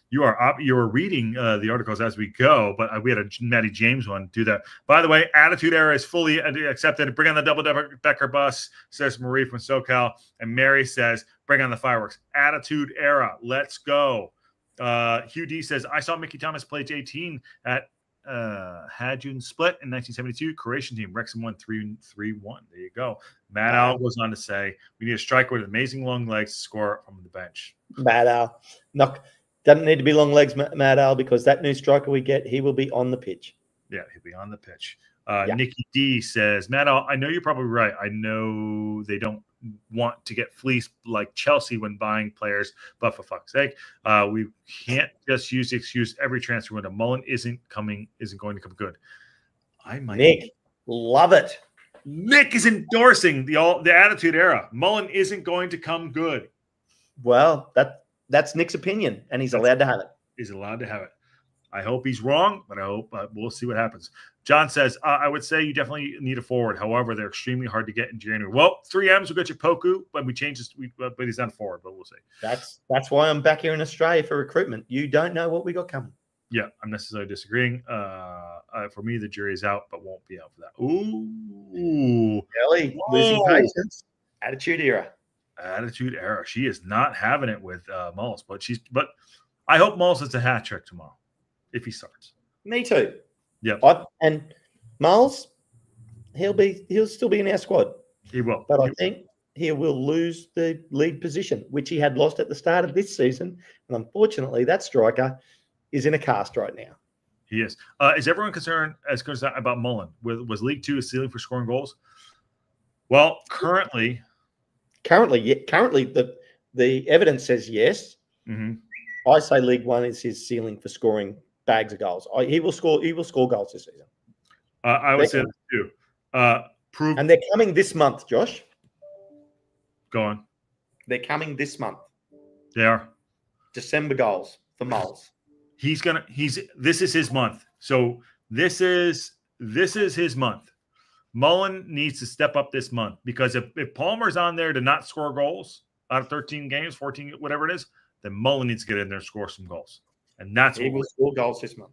you are reading the articles as we go, but we had a Matty James one do that. By the way, Attitude Era is fully accepted. Bring on the double-decker bus, says Marie from SoCal, and Mary says, bring on the fireworks. Attitude Era, let's go. Hugh D says, I saw Mickey Thomas play 18 at Hadjun Split in 1972. Croatian team. Wrexham won 3-1. There you go. Matt Al goes on to say, we need a striker with amazing long legs to score from the bench. Matt Al. Doesn't need to be long legs, Matt Al, because that new striker we get, he will be on the pitch. Yeah, he'll be on the pitch. Nikki D says, Matt Al, I know you're probably right. I know they don't want to get fleeced like Chelsea when buying players, but for fuck's sake, we can't just use the excuse every transfer window. Mullen isn't going to come good. Nick, love it. Nick is endorsing the Attitude Era. Mullen isn't going to come good. Well, that's Nick's opinion, and he's allowed to have it. He's allowed to have it. I hope he's wrong, but we'll see what happens. John says, I would say you definitely need a forward. However, they're extremely hard to get in January. Well, 3Ms will get you Poku, but we changed this. But he's not forward, but we'll see. That's why I'm back here in Australia for recruitment. You don't know what we got coming. Yeah, I'm necessarily disagreeing. For me, the jury is out, but won't be out for that. Ooh. Ellie, losing patience. Attitude Era. Attitude Era. She is not having it with Mullis, but I hope Mullis has a hat trick tomorrow if he starts. Me too. Yeah. And Mullis, he'll still be in our squad. He will. But I think he will lose the lead position, which he had lost at the start of this season. And unfortunately, that striker is in a cast right now. He is. Is everyone concerned about Mullen? Was League Two a ceiling for scoring goals? Well, currently, the evidence says yes. Mm-hmm. I say League One is his ceiling for scoring bags of goals. He will score goals this season. I would say that too. And they're coming this month, Josh. Go on. They're coming this month. They are. December goals for Moles. This is his month. So this is his month. Mullen needs to step up this month because if Palmer's on there to not score goals out of 13 games, 14, whatever it is, then Mullen needs to get in there and score some goals. And that's he will score goals this month.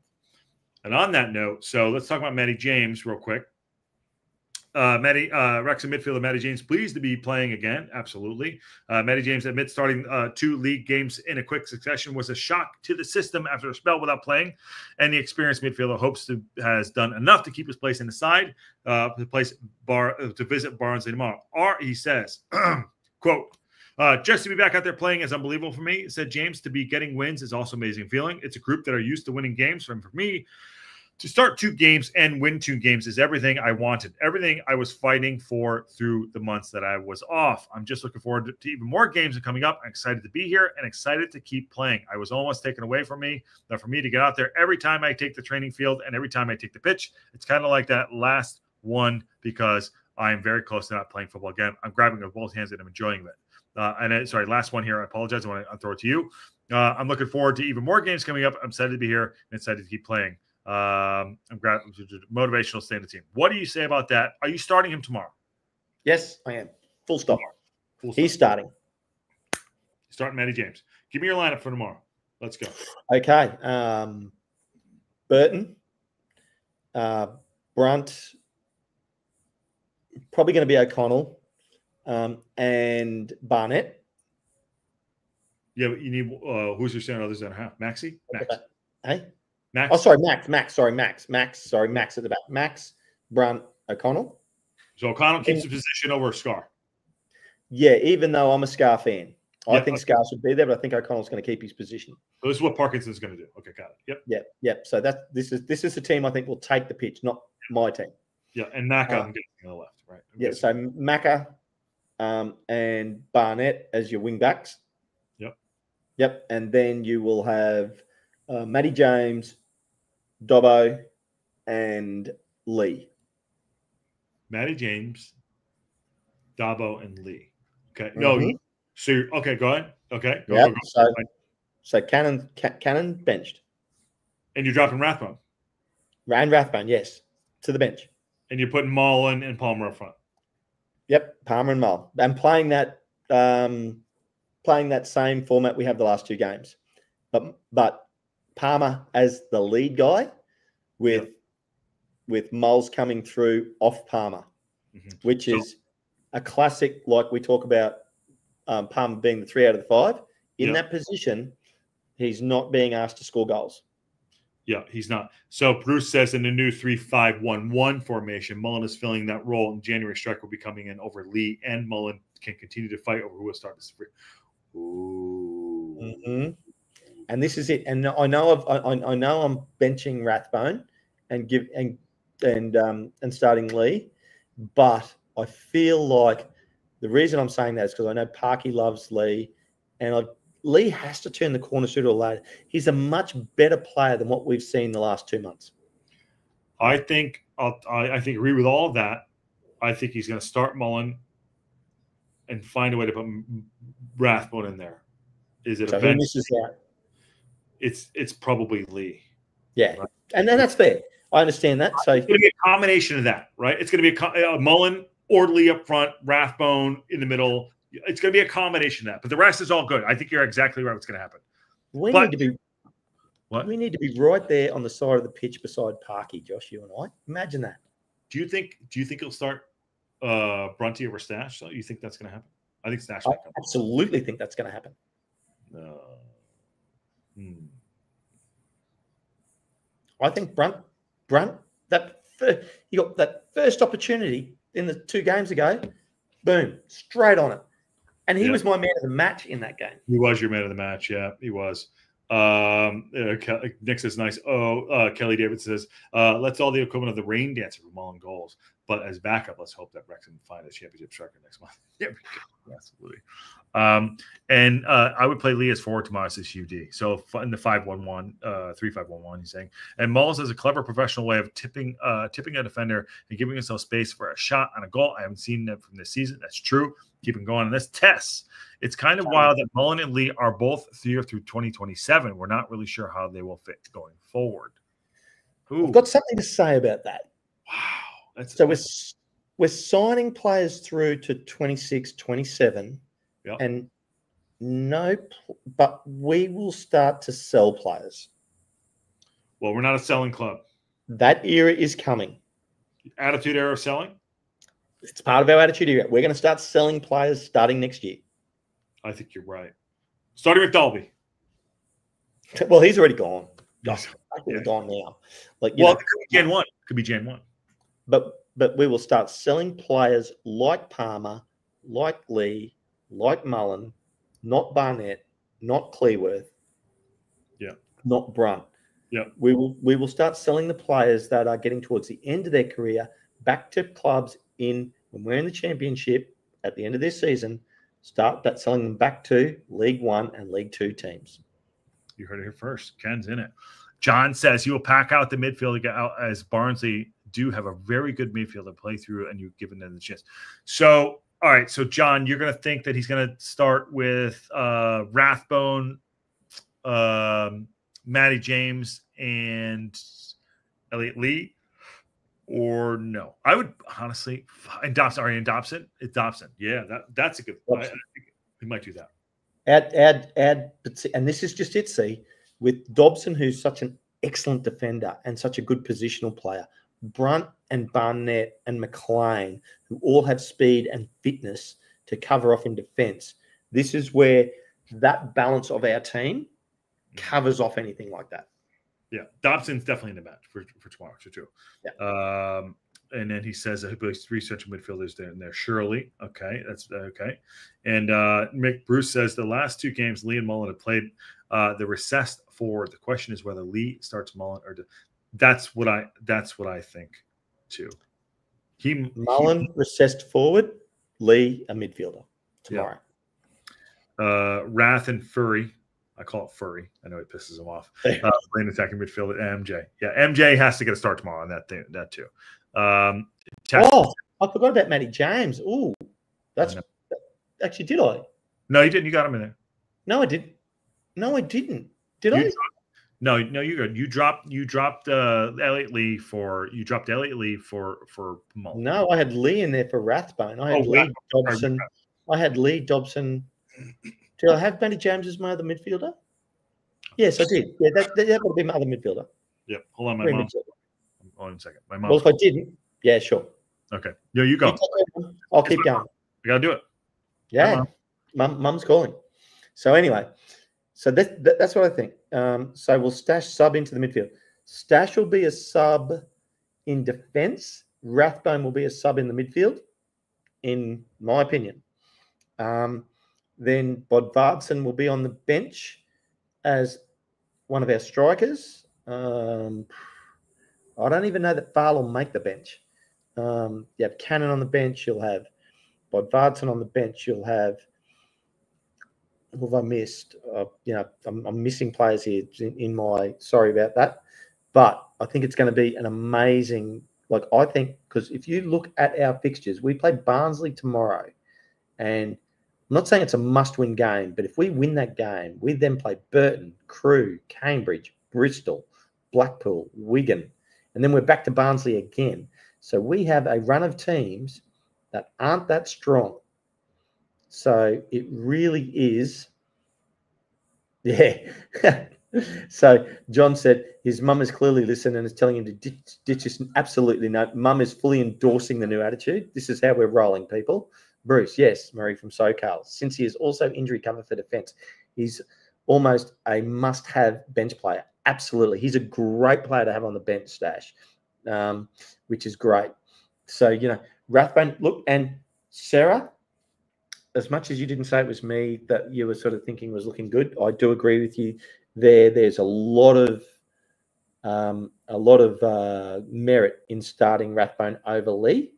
And on that note, so let's talk about Matty James real quick. Wrexham midfielder Matty James pleased to be playing again. Absolutely. Matty James admits starting 2 league games in a quick succession was a shock to the system after a spell without playing. And the experienced midfielder has done enough to keep his place in the side to visit Barnsley tomorrow. He says, quote, just to be back out there playing is unbelievable for me, said James. To be getting wins is also amazing feeling. It's a group that are used to winning games. And for me, to start 2 games and win 2 games is everything I wanted, everything I was fighting for through the months that I was off. I'm just looking forward to even more games coming up. I'm excited to be here and excited to keep playing. I was almost taken away from me. But for me to get out there every time I take the training field and every time I take the pitch, it's kind of like that last one because I am very close to not playing football again. I'm grabbing it with both hands and I'm enjoying it. Sorry, last one here. I apologize. I want to throw it to you. I'm looking forward to even more games coming up. I'm excited to be here and excited to keep playing. I'm glad motivational stay in the team. What do you say about that? Are you starting him tomorrow? Yes, I am. Full stop. He's starting. Starting Matty James. Give me your lineup for tomorrow. Let's go. Okay. Burton, Brunt, probably going to be O'Connell, and Barnett. Yeah, but you need who's your center others than half? Maxi? Max. Hey? Max. Oh, sorry, Max. Sorry, Max. Sorry, Max at the back. Max, Brunt, O'Connell. So O'Connell keeps the position over Scar. Yeah, even though I'm a Scar fan. I think Scar should be there, but I think O'Connell's going to keep his position. So this is what Parkinson's going to do. Okay, got it. Yep. So this is the team I think will take the pitch, not my team. Yeah, and Macca on the left, right? So Macca and Barnett as your wing backs. Yep. And then you will have Matty James, Dobbo, and Lee. Matty James, Dobbo, and Lee. Okay. Mm-hmm. No. So okay, go ahead. Okay. Go. Go. So Cannon benched. And you're dropping Rathbone. And Rathbone, yes, to the bench. And you're putting Mullen and Palmer up front. Yep, Palmer and Mull. And playing that same format we have the last 2 games. But Palmer as the lead guy with Mulls coming through off Palmer, which is a classic, like we talk about Palmer being the 3 out of the 5. In that position, he's not being asked to score goals. Yeah, he's not. So Bruce says in the new 3-5-1-1 formation, Mullen is filling that role, and January Strike will be coming in over Lee, and Mullen can continue to fight over who will start this free. Ooh. Mm-hmm. And this is it. And I know I'm benching Rathbone and starting Lee, but I feel like the reason I'm saying that is because I know Parky loves Lee, and Lee has to turn the corner sooner or later. He's a much better player than what we've seen the last 2 months. I think agree with all of that. I think he's going to start Mullen and find a way to put Rathbone in there. Is it so who misses out? It's probably Lee. Yeah, right? And then that's fair. I understand that. So it's going to be a combination of that, right? It's going to be a Mullen or Lee up front, Rathbone in the middle. It's going to be a combination of that, but the rest is all good. I think you're exactly right. What's going to happen? We need to be right there on the side of the pitch beside Parky, Josh. You and I. Imagine that. Do you think he'll start Brunty over Stash? So you think that's going to happen? I think Stash. I absolutely think that's going to happen. I think Brunt. You got that first opportunity in the 2 games ago. Boom, straight on it. And he was my man of the match in that game. He was your man of the match. Yeah, he was. Nick says, nice. Kelly David says, let's all the equivalent of the rain dancer for Mullen goals. But as backup, let's hope that Wrexham find a championship striker next month. Yeah, absolutely. And I would play Lee as forward tomorrow as UD. So in the 5-1-1, 3-5-1-1, he's saying. And Mullins has a clever professional way of tipping a defender and giving himself space for a shot on a goal. I haven't seen that from this season. That's true. Keep him going on this test. It's kind of wild that Mullen and Lee are both here through 2027. We're not really sure how they will fit going forward. I've got something to say about that. Wow. So we're signing players through to 26, 27, yep. and but we will start to sell players. Well, we're not a selling club. That era is coming. Attitude era of selling? It's part of our attitude era. We're going to start selling players starting next year. I think you're right. Starting McDalby. Well, he's already gone. Yes. He's gone now. It could be Jan 1. Could be Jan 1. But we will start selling players like Palmer, like Lee, like Mullen, not Barnett, not Cleworth, not Brunt. Yeah. We will start selling the players that are getting towards the end of their career back to clubs when we're in the championship at the end of this season. Start selling them back to League One and League Two teams. You heard it here first. Ken's in it. John says he will pack out the midfield as Barnsley do have a very good midfield to play through, and you've given them the chance. So, all right. So, John, you're going to think that he's going to start with Rathbone, Matty James, and Elliot Lee, or no? I would honestly, and Dobson. It's Dobson. Yeah, that's a good. I think we might do that. Add, and this is just it. See, with Dobson, who's such an excellent defender and such a good positional player, Brunt and Barnett and McLean, who all have speed and fitness to cover off in defence. This is where that balance of our team covers off anything like that. Yeah, Dobson's definitely in the match for tomorrow, too. Yeah. And then he says that he'll be 3 central midfielders there and there. Shirley, okay, that's okay. And Mick Bruce says the last 2 games Lee and Mullen have played, the recessed forward. The question is whether Lee starts Mullen or that's what I think too. Mullen recessed forward, Lee a midfielder tomorrow. Yeah. Rath and Furry. I call it Furry. I know it pisses him off. Playing attacking midfield at MJ. Yeah, MJ has to get a start tomorrow on that too. I forgot about Matty James. Ooh, actually, did I? No, you didn't. You got him in there. No, I didn't. Did I? No, you good. You dropped Elliot Lee for Mullen. No, I had Lee in there for Rathbone. I had Lee Dobson. I had Lee Dobson. Did I have Matty James as my other midfielder? Yes, I did. Yeah, that would be my other midfielder. Yep. Hold on, my mom. Hold on a second. My mom. Well, if I didn't, yeah, sure. Okay. No, you go. I'll keep going. You gotta do it. Yeah, Mum's calling. So anyway, so that's what I think. So we'll sub into the midfield. Stash will be a sub in defence. Rathbone will be a sub in the midfield, in my opinion. Then Bodvarsson will be on the bench as one of our strikers. I don't even know that Farl will make the bench. You have Cannon on the bench. You'll have Bodvarsson on the bench. You'll have who have I missed? I'm missing players here in my. Sorry about that, but I think it's going to be an amazing. I think because if you look at our fixtures, we play Barnsley tomorrow, and I'm not saying it's a must-win game, but if we win that game, we then play Burton, Crewe, Cambridge, Bristol, Blackpool, Wigan, and then we're back to Barnsley again. So we have a run of teams that aren't that strong. So it really is, yeah. So John said his mum is clearly listening and is telling him to ditch this. Absolutely no. Mum is fully endorsing the new attitude. This is how we're rolling, people. Bruce, yes, Murray from SoCal. Since he is also injury cover for defence, he's almost a must-have bench player. Absolutely. He's a great player to have on the bench, Stash, which is great. So, Rathbone, look, and Sarah, as much as you didn't say it was me that you were sort of thinking was looking good, I do agree with you there. There's a lot of merit in starting Rathbone over Lee.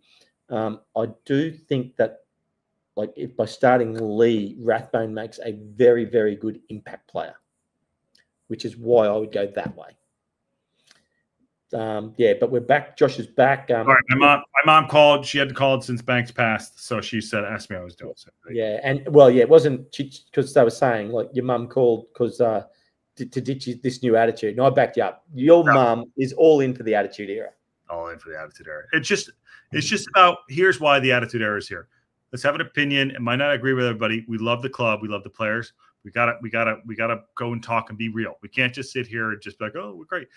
I do think that, like, if by starting Lee, Rathbone makes a very, very good impact player, which is why I would go that way. Yeah, but we're back. Josh is back. All right, my mom called. She hadn't called since Banks passed, so she asked me how I was doing. So, yeah, and well, yeah, it wasn't because they were saying like your mum called because to ditch this new attitude. And I backed you up. Your mum is all in for the attitude era. All in for the attitude era. It's just about, here's why the attitude era is here. Let's have an opinion. It might not agree with everybody. We love the club. We love the players. We gotta go and talk and be real. We can't just sit here and just be like, oh, we're great.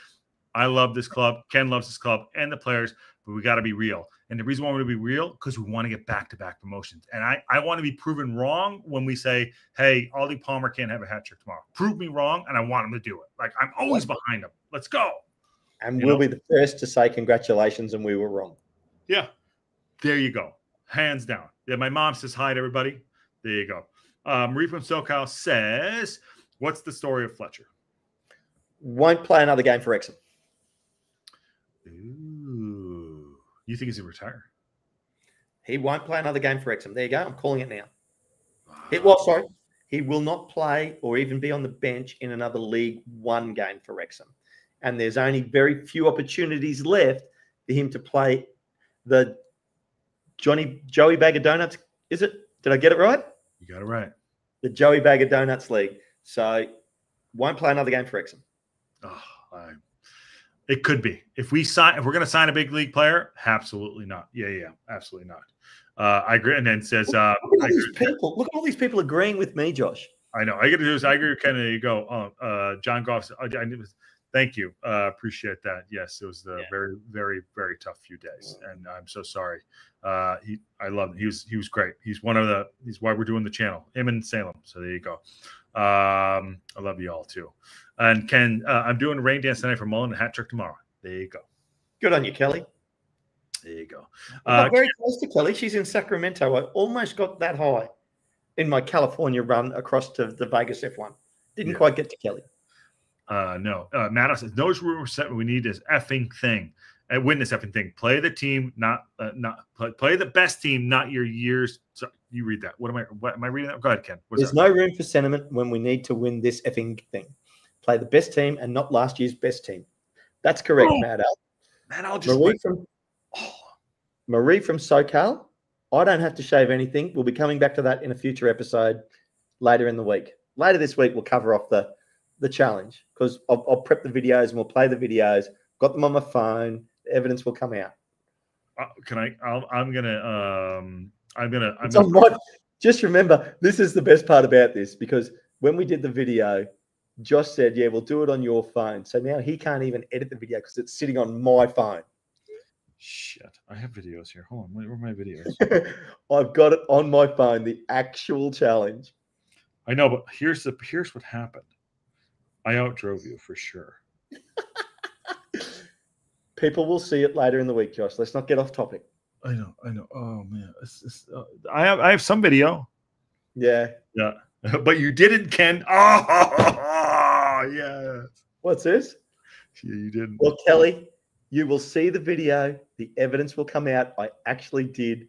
I love this club. Ken loves this club and the players, but we got to be real. And the reason why we want to be real, because we want to get back-to-back promotions. And I want to be proven wrong when we say, hey, Ollie Palmer can't have a hat trick tomorrow. Prove me wrong, and I want him to do it. Like, I'm always behind him. Let's go. And we'll be the first to say congratulations, and we were wrong. Yeah. There you go. Hands down. Yeah, my mom says hi to everybody. There you go. Marie from SoCal says, what's the story of Fletcher? Won't play another game for Wrexham. Ooh. You think he's going to retire? He won't play another game for Wrexham. There you go. I'm calling it now. Sorry. He will not play or even be on the bench in another League One game for Wrexham. And there's only very few opportunities left for him to play the Joey Bag of Donuts. Is it? Did I get it right? You got it right. The Joey Bag of Donuts League. So won't play another game for Wrexham. It could be. If we're going to sign a big league player, absolutely not. Yeah, absolutely not. I agree. And then says, look at all these people agreeing with me, Josh. I know. I agree with Ken. There you go. John Goff. Thank you. Appreciate that. Yes, it was very, very, very tough few days, and I'm so sorry. I love him. He was great. He's why we're doing the channel. Him and Salem. So there you go. I love you all too. And Ken, I'm doing a rain dance tonight for Mullen and hat trick tomorrow. There you go. Good on you, Kelly. There you go. Very close to Kelly. She's in Sacramento. I almost got that high in my California run across to the Vegas F1. Didn't quite get to Kelly. No. Matt says, no rumor set we need this effing thing. And win this effing thing. Play the team, not play the best team, not your years. So you read that. What am I reading that? Go ahead, Ken. There's no room for sentiment when we need to win this effing thing. Play the best team and not last year's best team. That's correct, Matt Al. Man, I'll just Marie from SoCal. I don't have to shave anything. We'll be coming back to that in a future episode later in the week. Later this week, we'll cover off the challenge because I'll prep the videos and we'll play the videos. Got them on my phone. The evidence will come out. Just remember, this is the best part about this because when we did the video, Josh said, yeah, we'll do it on your phone. So now he can't even edit the video because it's sitting on my phone. Shit. I have videos here. Hold on. Where are my videos? I've got it on my phone, the actual challenge. I know, but here's what happened. I outdrove you for sure. People will see it later in the week, Josh. Let's not get off topic. I know. Oh man, I have some video. Yeah. But you didn't, Ken. Oh yeah. What's this? Yeah, you didn't. Well, Kelly, you will see the video. The evidence will come out. I actually did,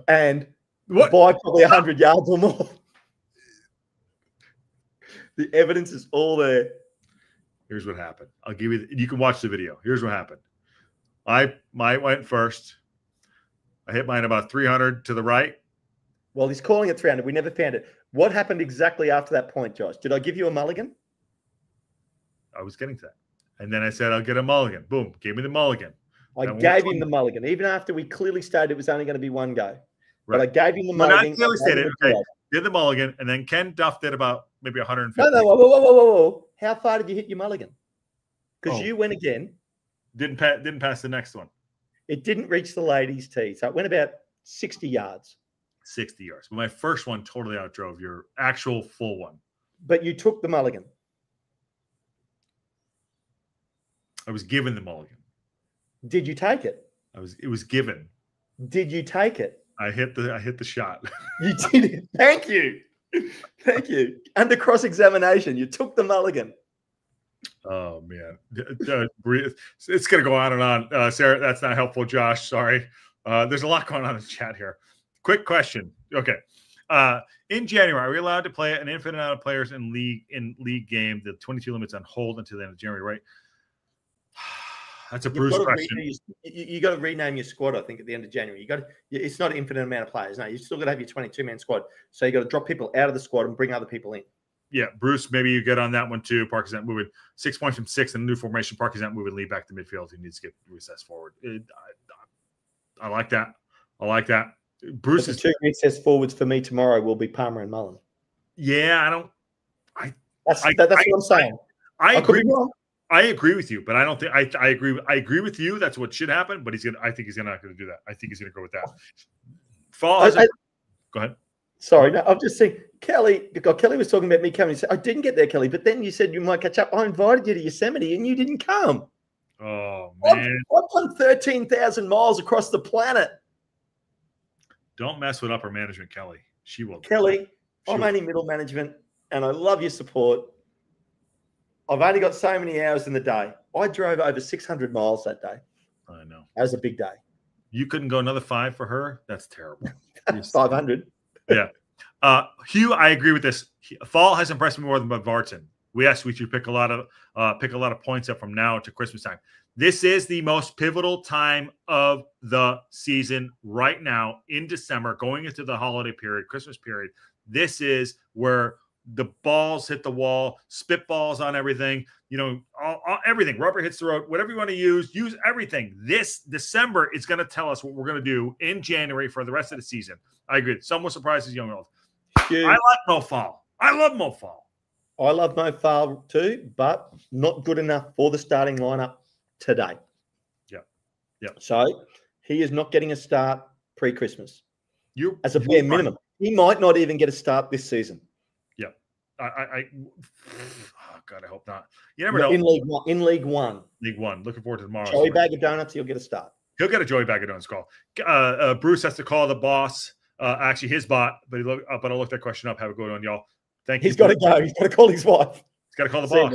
and by probably 100 yards or more. The evidence is all there. Here's what happened. I'll give you. You can watch the video. Here's what happened. I went first. I hit mine about 300 to the right. Well, he's calling it 300. We never found it. What happened exactly after that point, Josh? Did I give you a mulligan? I was getting to that. And then I said, I'll get a mulligan. Boom. Gave me the mulligan. I gave him the mulligan, even after we clearly stated it was only going to be one go. Right. But I gave him the mulligan. I clearly stated, did the mulligan, and then Ken Duff did about maybe 150. No, whoa. How far did you hit your mulligan? Because you went again. Didn't pass the next one. It didn't reach the ladies' tee, so it went about 60 yards. 60 yards. But my first one totally outdrove your actual full one. But you took the mulligan. I was given the mulligan. Did you take it? It was given. Did you take it? I hit the shot. You did it. Thank you. Thank you. Under cross-examination, you took the mulligan. Oh man, it's gonna go on and on. Sarah, that's not helpful. Josh, sorry. There's a lot going on in the chat here. Quick question. Okay. In January, are we allowed to play an infinite amount of players in league game? The 22 limits on hold until the end of January, right? That's a Bruce question. You got to rename your squad, I think, at the end of January. It's not an infinite amount of players. No, you still got to have your 22-man squad. So you got to drop people out of the squad and bring other people in. Yeah, Bruce, maybe you get on that one too. Parker's not moving 6 points from 6 in a new formation. Parker's not moving Lee back to midfield. He needs to get recessed forward. I like that. I like that. Bruce is 2 recess forwards for me tomorrow will be Palmer and Mullen. Yeah, that's what I'm saying. I agree. I agree with you, but I don't think I agree. I agree with you. That's what should happen. But I think he's not going to do that. I think he's going to go with that. Go ahead. Sorry, no, I'm just saying, Kelly, because Kelly was talking about me coming. He said, I didn't get there, Kelly, but then you said you might catch up. I invited you to Yosemite and you didn't come. Oh, man. I've done 13,000 miles across the planet. Don't mess with upper management, Kelly. She will. Kelly, I'm only middle management and I love your support. I've only got so many hours in the day. I drove over 600 miles that day. I know. That was a big day. You couldn't go another 5 for her? That's terrible. 500. Yeah. Hugh, I agree with this. Fall has impressed me more than Vartan. We should pick a lot of points up from now to Christmas time. This is the most pivotal time of the season right now in December, going into the holiday period, Christmas period. This is where the balls hit the wall, spitballs on everything, everything, rubber hits the road, whatever you want to use everything. This December is going to tell us what we're going to do in January for the rest of the season. I agree. Some surprises, young old. I like Mo Fall. I love Mo Fall. I love Mo Fall too, but not good enough for the starting lineup today. Yeah. So he is not getting a start pre-Christmas. As a bare minimum. He might not even get a start this season. Yeah. Oh God, I hope not. You never know. In League One. League One. Looking forward to tomorrow. Joey Bag of Donuts, he'll get a start. He'll get a Joey Bag of Donuts call. Bruce has to call the boss. Actually, his bot, but I'll look that question up. Have a good one, y'all. Thank you. He's got to go. He's got to call his wife. He's got to call the boss.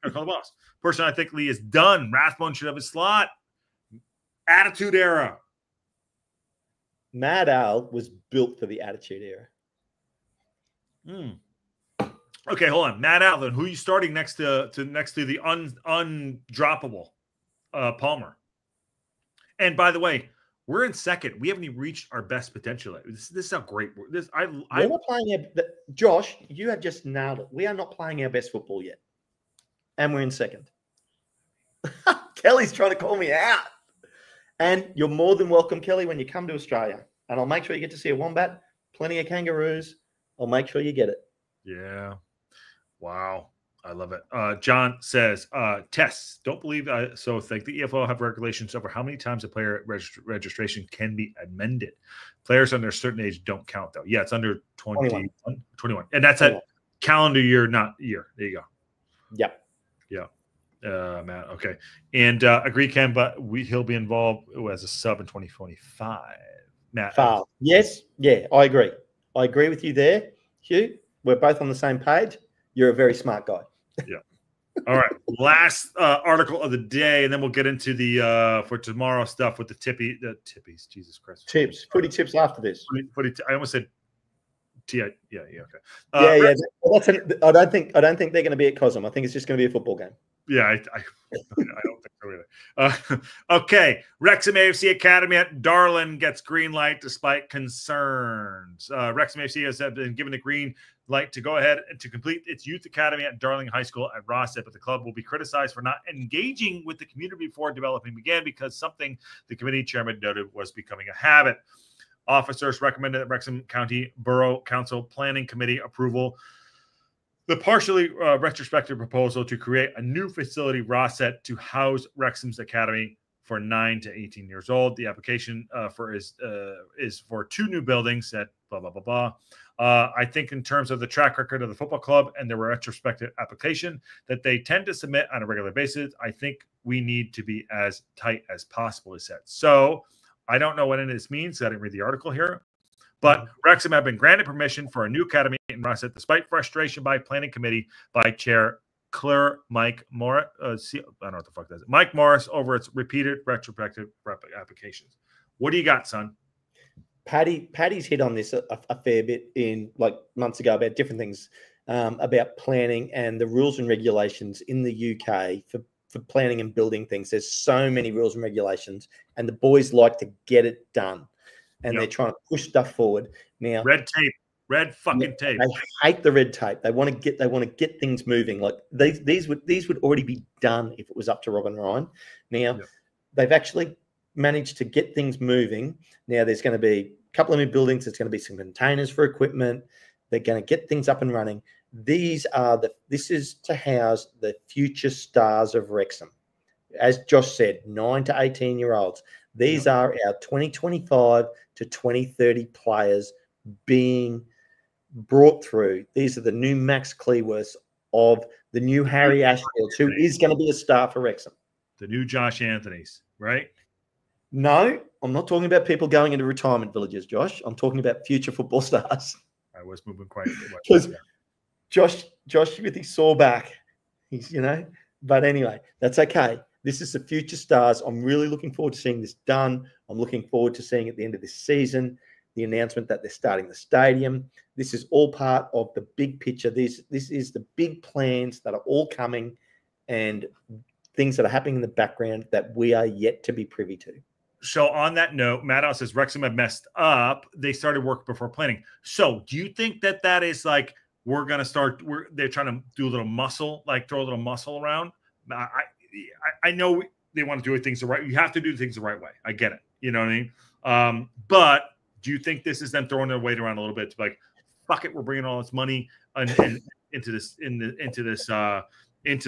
Got to call the boss. Person, I think Lee is done. Rathbone should have his slot. Attitude Era. Mad Al was built for the Attitude Era. Okay, hold on. Mad Al, then who are you starting next to the undroppable Palmer? And by the way, we're in second. We haven't even reached our best potential. This is how great we're not playing Josh, you have just nailed it. We are not playing our best football yet. And we're in second. Kelly's trying to call me out. And you're more than welcome, Kelly, when you come to Australia. And I'll make sure you get to see a wombat, plenty of kangaroos. I'll make sure you get it. Yeah. Wow. I love it. John says, tests. Don't believe so think the EFL have regulations over how many times a player registration can be amended. Players under a certain age don't count, though. Yeah, it's under 21. And that's a calendar year, not year. There you go. Yep. Yeah. Matt, okay. And agree, Ken, but he'll be involved as a sub in 2025. Matt. Yes. Yeah, I agree. I agree with you there, Hugh. We're both on the same page. You're a very smart guy. Yeah. All right. Last article of the day, and then we'll get into the for tomorrow stuff with the tippies. Jesus Christ. Tips. Footy tips after this. I almost said yeah. Okay. Yeah. I don't think they're going to be at Cosm. I think it's just going to be a football game. Yeah, I don't think so either. Okay, Wrexham AFC Academy at Darlin gets green light despite concerns. Wrexham AFC has been given the green light to go ahead and to complete its youth academy at Darling High School at Rossett, but the club will be criticized for not engaging with the community before developing began because something the committee chairman noted was becoming a habit. Officers recommended that Wrexham County Borough Council Planning Committee approval the partially retrospective proposal to create a new facility, Rossett, to house Wrexham's academy for 9 to 18 years old. The application is for 2 new buildings at blah, blah, blah, blah. I think in terms of the track record of the football club and the retrospective application that they tend to submit on a regular basis, I think we need to be as tight as possible, he said. So I don't know what any of this means. I didn't read the article here. But Wrexham have been granted permission for a new academy in Rossett, despite frustration by planning committee by Chair Claire Mike Morris. I don't know what the fuck that is. Mike Morris over its repeated retrospective applications. What do you got, son? Paddy's hit on this a fair bit in like months ago about different things about planning and the rules and regulations in the UK for planning and building things. There's so many rules and regulations, and the boys like to get it done, and they're trying to push stuff forward. Now, red fucking tape. They hate the red tape. They want to get things moving. Like these would already be done if it was up to Rob and Ryan. Now, they've actually managed to get things moving. Now, there's going to be a couple of new buildings. There's going to be some containers for equipment. They're going to get things up and running. This is to house the future stars of Wrexham. As Josh said, 9 to 18-year-olds. These are our 2025 to 2030 players being brought through. These are the new Max Cleworths of the new Harry Ashfields, who is going to be a star for Wrexham. The new Josh Anthony's, right? No, I'm not talking about people going into retirement villages, Josh. I'm talking about future football stars. I was moving quite. Because Josh with his sore back, but anyway, that's okay. This is the future stars. I'm really looking forward to seeing this done. I'm looking forward to seeing at the end of this season the announcement that they're starting the stadium. This is all part of the big picture. This is the big plans that are all coming and things that are happening in the background that we are yet to be privy to. So on that note, Maddow says Wrexham have messed up. They started work before planning. So do you think that is like we're going to start? They're trying to do a little muscle, like throw a little muscle around. I know they want to do things the right. You have to do things the right way. I get it. You know what I mean? But do you think this is them throwing their weight around a little bit to be like, fuck it, we're bringing all this money into the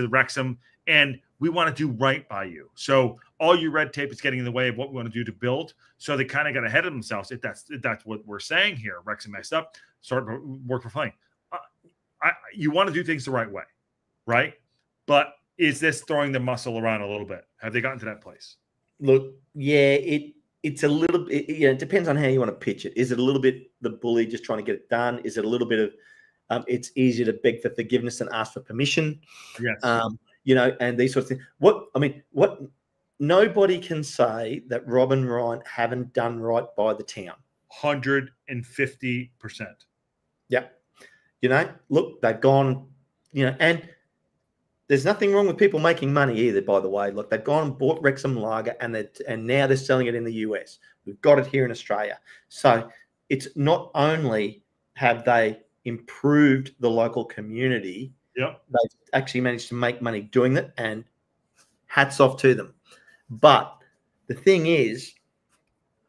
Wrexham, and we want to do right by you. So all your red tape is getting in the way of what we want to do to build. So they kind of got ahead of themselves. If that's what we're saying here, Wrexham messed up. Start work for playing. You want to do things the right way, right? But is this throwing the muscle around a little bit? Have they gotten to that place? Look, yeah, it's a little bit, it depends on how you want to pitch it. Is it a little bit the bully just trying to get it done? Is it a little bit of it's easier to beg for forgiveness than ask for permission? Yes. And these sorts of things. What nobody can say that Rob and Ryan haven't done right by the town. 150%. Yeah. Look, they've gone, and there's nothing wrong with people making money either, by the way. Look, they've gone and bought Wrexham Lager and now they're selling it in the US. We've got it here in Australia. So it's not only have they improved the local community, they've actually managed to make money doing that, and hats off to them. But the thing is,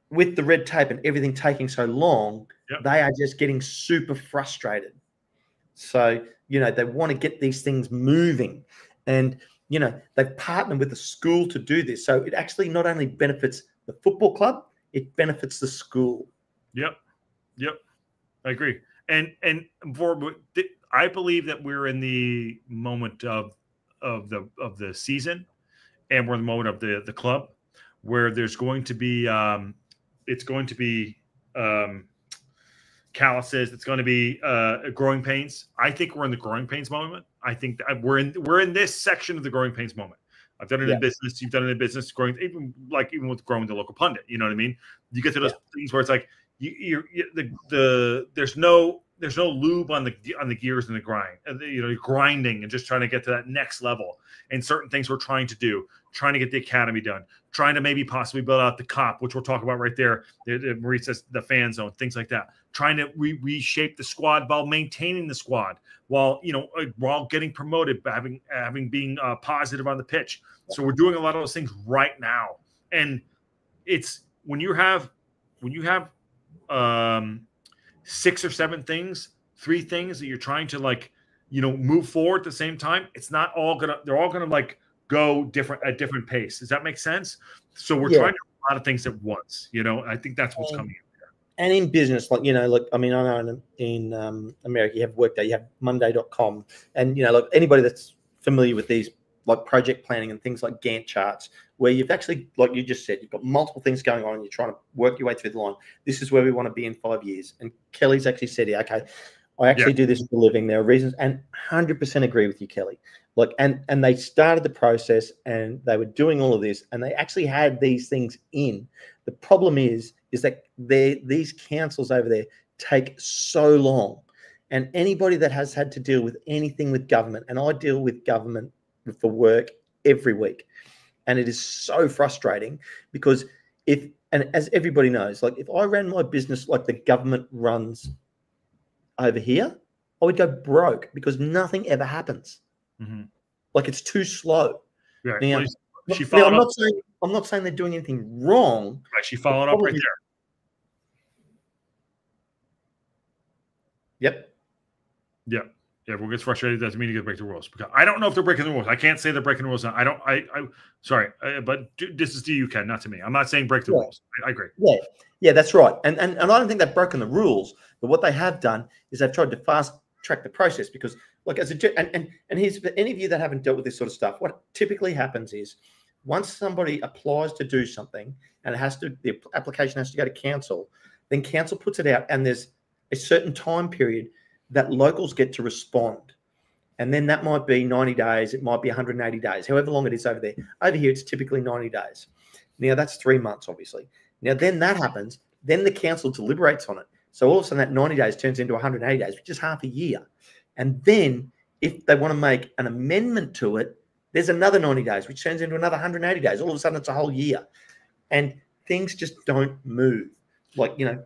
with the red tape and everything taking so long, they are just getting super frustrated. So, they want to get these things moving, and, they've partnered with the school to do this. So it actually not only benefits the football club, it benefits the school. Yep. I agree. And I believe that we're in the moment of the season, and we're in the moment of the club where there's going to be calluses. It's going to be growing pains. I think we're in the growing pains moment. I think that we're in this section of the growing pains moment. I've done it in business. You've done it in business. Growing, even with growing the local pundit. You know what I mean? You get to those things where it's like there's no lube on the gears and the grind. You're grinding and just trying to get to that next level. And certain things we're trying to do, trying to get the academy done, trying to maybe possibly build out the COP, which we'll talk about right there. Marie says the fan zone, things like that. Trying to reshape the squad while maintaining the squad, while getting promoted, being positive on the pitch. So we're doing a lot of those things right now. And it's when you have 6 or 7 things, 3 things that you're trying to move forward at the same time, it's not all they're all gonna go at different pace. Does that make sense? So we're trying to do a lot of things at once, I think that's what's coming in there. And in business, I know in America you have Workday, you have Monday.com, and anybody that's familiar with these project planning and things like Gantt charts, where you've actually, like you just said, you've got multiple things going on and you're trying to work your way through the line. This is where we want to be in 5 years. And Kelly's actually said, okay, I actually do this for a living. There are reasons, and 100% agree with you, Kelly. And they started the process and they were doing all of this, and they actually had these things in The problem is that these councils over there take so long. And anybody that has had to deal with anything with government, and I deal with government for work every week, and it is so frustrating because and as everybody knows, like if I ran my business like the government runs over here, I would go broke because nothing ever happens. Mm-hmm. Like it's too slow. Right. Now, well, I'm not saying they're doing anything wrong. Right. She followed up right there. Yep. Yeah. Everyone gets frustrated. Doesn't mean you get to break the rules. Because I don't know if they're breaking the rules. I can't say they're breaking the rules. Sorry, but this is to you, Ken, not to me. I'm not saying break the rules. I agree. Yeah, that's right. And I don't think they've broken the rules. But what they have done is they've tried to fast track the process because, like, and here's for any of you that haven't dealt with this sort of stuff. What typically happens is once somebody applies to do something and the application has to go to council, then council puts it out, and there's a certain time period that locals get to respond. And then that might be 90 days. It might be 180 days, however long it is over there. Over here, it's typically 90 days. Now, that's 3 months, obviously. Now, then that happens. Then the council deliberates on it. So all of a sudden, that 90 days turns into 180 days, which is half a year. And then if they want to make an amendment to it, there's another 90 days, which turns into another 180 days. All of a sudden, it's a whole year. And things just don't move. Like, I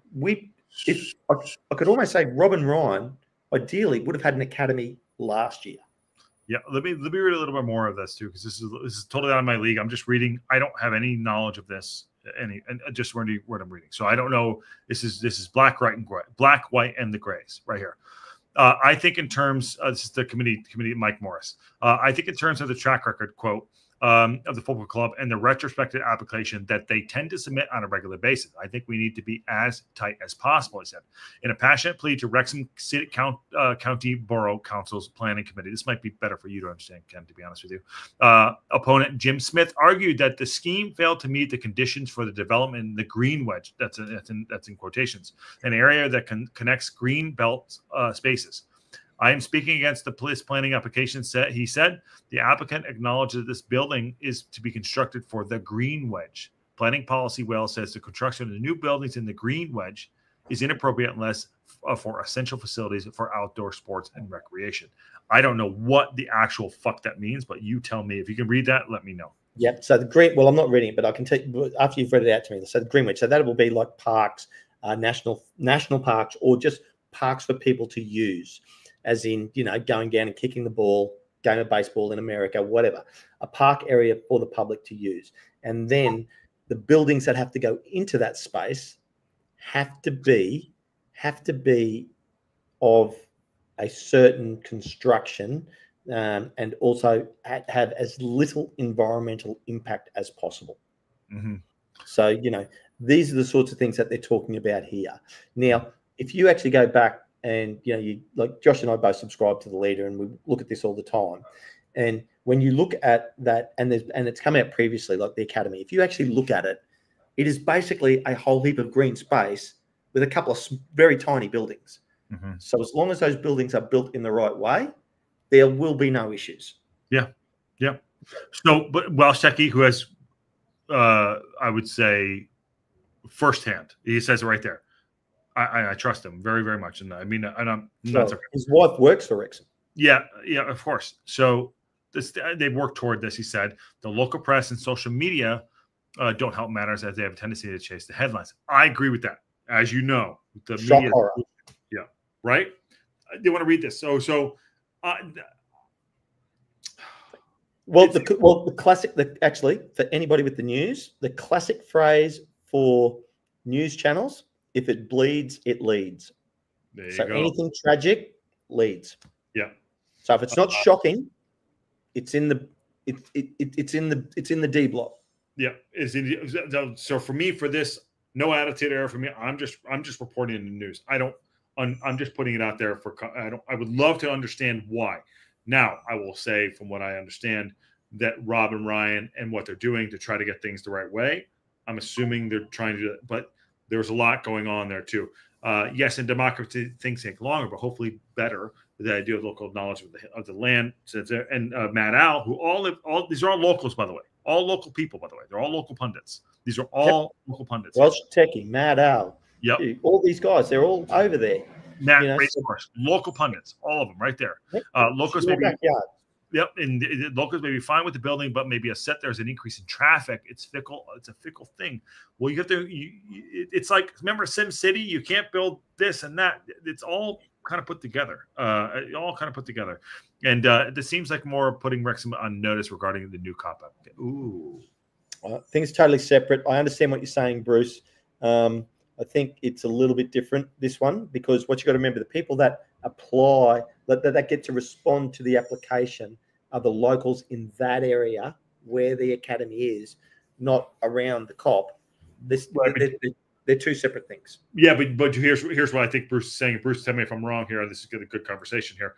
could almost say Robin Ryan ideally would have had an academy last year. Yeah, let me read a little bit more of this too, because this is totally out of my league. I'm just reading. I don't have any knowledge of this, and just what I'm reading. So I don't know. This is black, white, and gray, black, white, and the grays right here. I think in terms, this is the committee Mike Morris. I think in terms of the track record, quote, of the football club and the retrospective application that they tend to submit on a regular basis. I think we need to be as tight as possible, he said. In a passionate plea to Wrexham City County Borough Council's Planning Committee, this might be better for you to understand, Ken, to be honest with you. Opponent Jim Smith argued that the scheme failed to meet the conditions for the development in the Green Wedge, that's in quotations, an area that connects green belt spaces. I am speaking against the police planning application, he said. The applicant acknowledged that this building is to be constructed for the Green Wedge. Planning policy Wales says the construction of the new buildings in the Green Wedge is inappropriate unless for essential facilities for outdoor sports and recreation. I don't know what the actual fuck that means, but you tell me. If you can read that, let me know. Yep. So the green, well, I'm not reading it, but I can tell you after you've read it out to me. So the Green Wedge, so that will be like parks, national parks, or just parks for people to use. As in, going down and kicking the ball, game of baseball in America, whatever, a park area for the public to use. And then the buildings that have to go into that space have to be of a certain construction and also have as little environmental impact as possible. Mm-hmm. So, these are the sorts of things that they're talking about here. Now, if you actually go back, and you like Josh and I both subscribe to the Leader, and we look at this all the time. And when you look at that, and it's come out previously, like the Academy. If you actually look at it, it is basically a whole heap of green space with a couple of very tiny buildings. Mm-hmm. So as long as those buildings are built in the right way, there will be no issues. Yeah. So, but Welsh Techie, who has, I would say, firsthand, he says it right there. I trust him very, very much. And I mean, and I'm not surprised. His wife works for Wrexham. Yeah, of course. So they've worked toward this, he said. The local press and social media don't help matters as they have a tendency to chase the headlines. I agree with that. As you know, the media. Yeah, right? They want to read this. So the classic, actually, for anybody with the news, the classic phrase for news channels, if it bleeds, it leads. There you so go. Anything tragic leads. Yeah. So if it's not shocking, it's in the it's in the D block. Yeah. So for me, for this, no attitude error for me. I'm just reporting the news. I'm just putting it out there I would love to understand why. Now, I will say, from what I understand, that Rob and Ryan and what they're doing to try to get things the right way, I'm assuming they're trying to do it, but there's a lot going on there too. Yes, in democracy, things take longer, but hopefully better with the idea of local knowledge of the land. And Matt Al, who all these are all locals, by the way. All local people, by the way. They're all local pundits. These are all local pundits. Welsh Techie, Matt Al. Yep. All these guys, they're all over there. Matt, Racecourse, local pundits, all of them right there. Locals maybe. Backyard. Yep, and locals may be fine with the building, but maybe a set there's an increase in traffic. It's fickle. It's a fickle thing. Well, you have to. It's like, remember Sim City? You can't build this and that. It's all kind of put together. And this seems like more putting Wrexham on notice regarding the new cop up. Ooh, I think it's totally separate. I understand what you're saying, Bruce. I think it's a little bit different, this one, because what you got to remember, the people that apply, that get to respond to the application are the locals in that area where the academy is, not around the COP. They're two separate things. Yeah, but here's what I think Bruce is saying. Bruce, tell me if I'm wrong here. This is a good conversation here.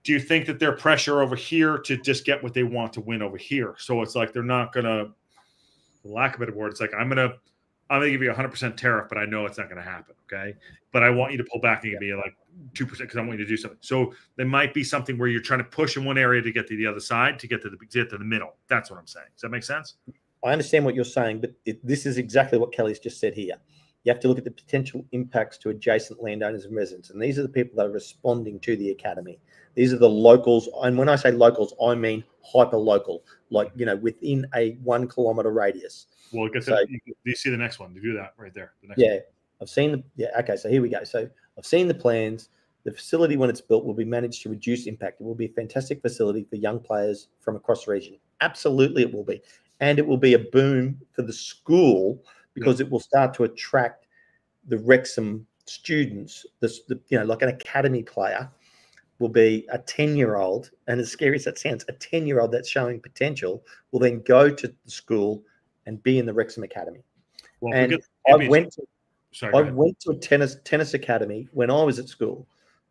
Do you think that their pressure over here to just get what they want to win over here? So it's like they're not going to, for lack of a better word, it's like I'm going to give you 100% tariff, but I know it's not going to happen, okay? But I want you to pull back and give me like 2% because I want you to do something. So there might be something where you're trying to push in one area to get to the other side, to get to the middle. That's what I'm saying. Does that make sense? I understand what you're saying, but this is exactly what Kelly's just said here. You have to look at the potential impacts to adjacent landowners and residents. And these are the people that are responding to the academy. These are the locals. And when I say locals, I mean hyper local, like, within a 1 kilometer radius. Well, do you see the next one? To do that right there. The next one. I've seen okay, so here we go. So I've seen the plans. The facility, when it's built, will be managed to reduce impact. It will be a fantastic facility for young players from across the region. Absolutely, it will be. And it will be a boom for the school because it will start to attract the Wrexham students. Like an academy player will be a 10-year-old, and as scary as that sounds, a 10-year-old that's showing potential will then go to the school and be in the Wrexham Academy. Well, and I went to a tennis academy when I was at school,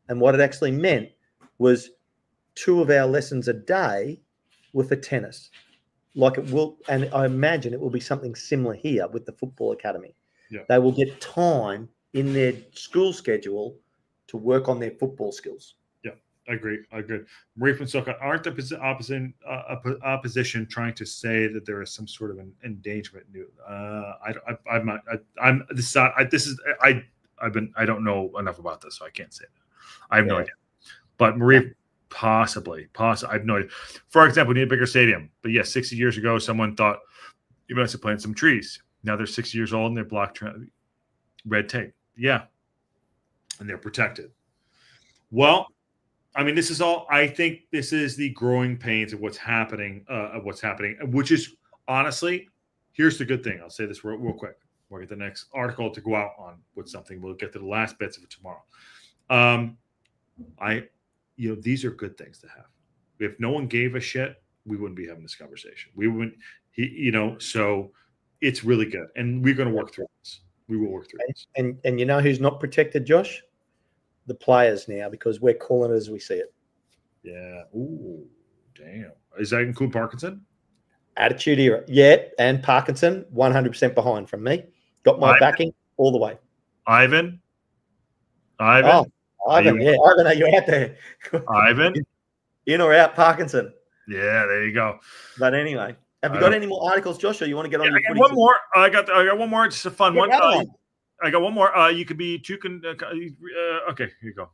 and what it actually meant was 2 of our lessons a day were for tennis. Like it will, and I imagine it will be something similar here with the football academy. Yeah. They will get time in their school schedule to work on their football skills. I agree. Marie from Soka, aren't the opposition trying to say that there is some sort of an endangerment? I don't know enough about this, so I can't say that. I have no idea. But Marie, possibly, I have no idea. For example, we need a bigger stadium. But yes, 60 years ago, someone thought you must have planted some trees. Now they're 60 years old and they're blocked red tape. Yeah, and they're protected. Well, I mean, this is all. I think this is the growing pains of what's happening. Which is honestly, here's the good thing. I'll say this real quick. We'll get the next article to go out on with something. We'll get to the last bits of it tomorrow. These are good things to have. If no one gave a shit, we wouldn't be having this conversation. We wouldn't. So it's really good, and we're going to work through this. We will work through this. And you know who's not protected, Josh? The players now, because we're calling it as we see it. Yeah. Ooh, damn. Does that include Parkinson? Attitude era. Yeah, and Parkinson, 100% behind from me. Got my backing all the way. Ivan. Oh, Ivan, yeah. Ivan, you're out there. Ivan. In or out Parkinson. Yeah, there you go. But anyway, have you got any more articles, Josh, or you want to get on? I got one more. I got one more. It's a fun one. I got one more. You could be two. Okay, here you go.